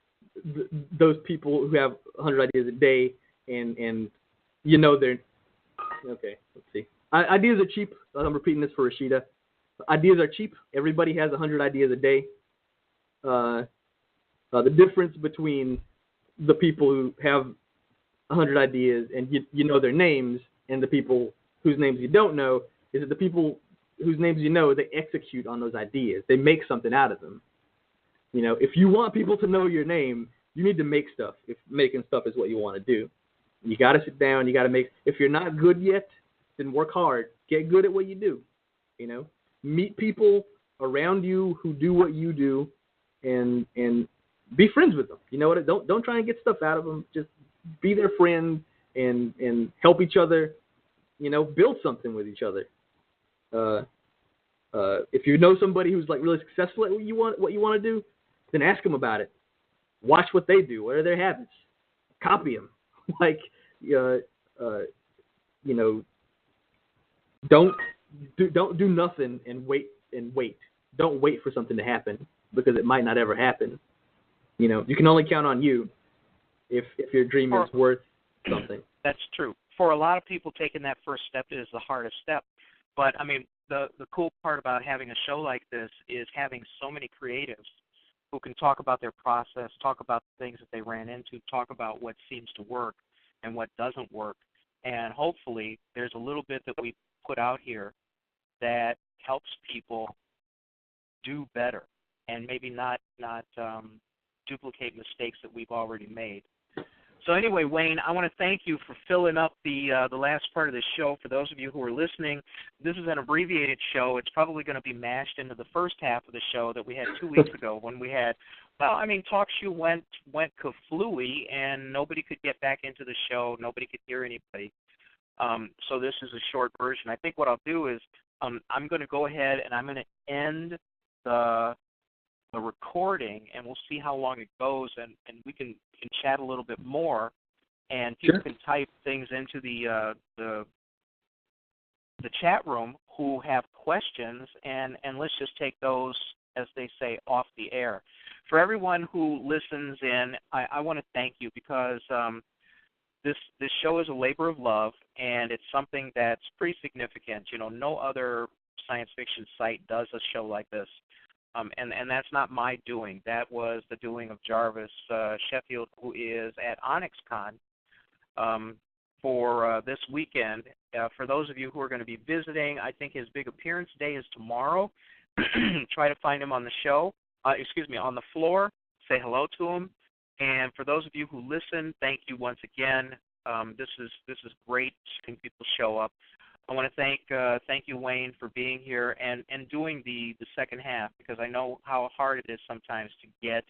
those people who have 100 ideas a day and they're okay. Let's see. Ideas are cheap. I'm repeating this for Rashida. Ideas are cheap. Everybody has 100 ideas a day. The difference between the people who have 100 ideas and you know their names, and the people whose names you don't know, is that the people whose names you know, they execute on those ideas. They make something out of them. If you want people to know your name, you need to make stuff. If making stuff is what you want to do, you got to sit down. You got to make. If you're not good yet, then work hard. Get good at what you do. Meet people around you who do what you do, and be friends with them. You know what? Don't try and get stuff out of them. Just be their friend and help each other. Build something with each other. If you know somebody who's really successful at what you want to do, then ask them about it. Watch what they do. What are their habits? Copy them. Don't do nothing and wait. Don't wait for something to happen, because it might not ever happen. You can only count on you if your dream is worth something. That's true. For a lot of people, taking that first step is the hardest step. But the cool part about having a show like this is having so many creatives who can talk about their process, talk about the things that they ran into, talk about what seems to work and what doesn't work. And hopefully there's a little bit that we put out here that helps people do better and maybe not duplicate mistakes that we've already made. So anyway, Wayne, I want to thank you for filling up the last part of the show. For those of you who are listening, this is an abbreviated show. It's probably going to be mashed into the first half of the show that we had 2 weeks ago when we had, TalkShoe went kaflooey and nobody could get back into the show. Nobody could hear anybody. So this is a short version. I think what I'll do is I'm going to go ahead and I'm going to end the recording, and we'll see how long it goes, and we can chat a little bit more, and people can type things into the chat room who have questions, and let's just take those, as they say, off the air. For everyone who listens in, I want to thank you, because this show is a labor of love, and it's something that's pretty significant. No other science fiction site does a show like this. And that's not my doing. That was the doing of Jarvis Sheffield, who is at OnyxCon for this weekend. For those of you who are going to be visiting, I think his big appearance day is tomorrow. Try to find him on the show, on the floor. Say hello to him. And for those of you who listen, thank you once again. This is great seeing people show up. I want to thank you, Wayne, for being here and doing the second half, because I know how hard it is sometimes to get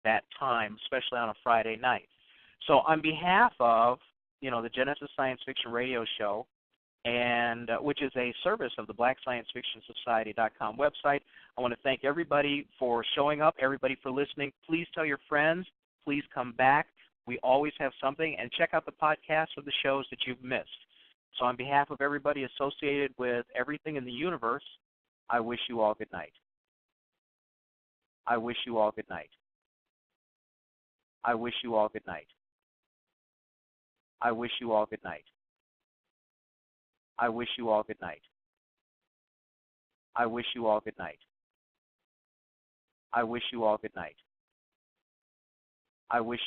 that time, especially on a Friday night. So on behalf of the Genesis Science Fiction Radio Show, and which is a service of the BlackScienceFictionSociety.com website, I want to thank everybody for showing up, everybody for listening. Please tell your friends. Please come back. We always have something, and check out the podcasts of the shows that you've missed. So on behalf of everybody associated with everything in the universe, I wish you all good night. I wish you all good night. I wish you all good night. I wish you all good night. I wish you all good night. I wish you all good night. I wish you all good night. I wish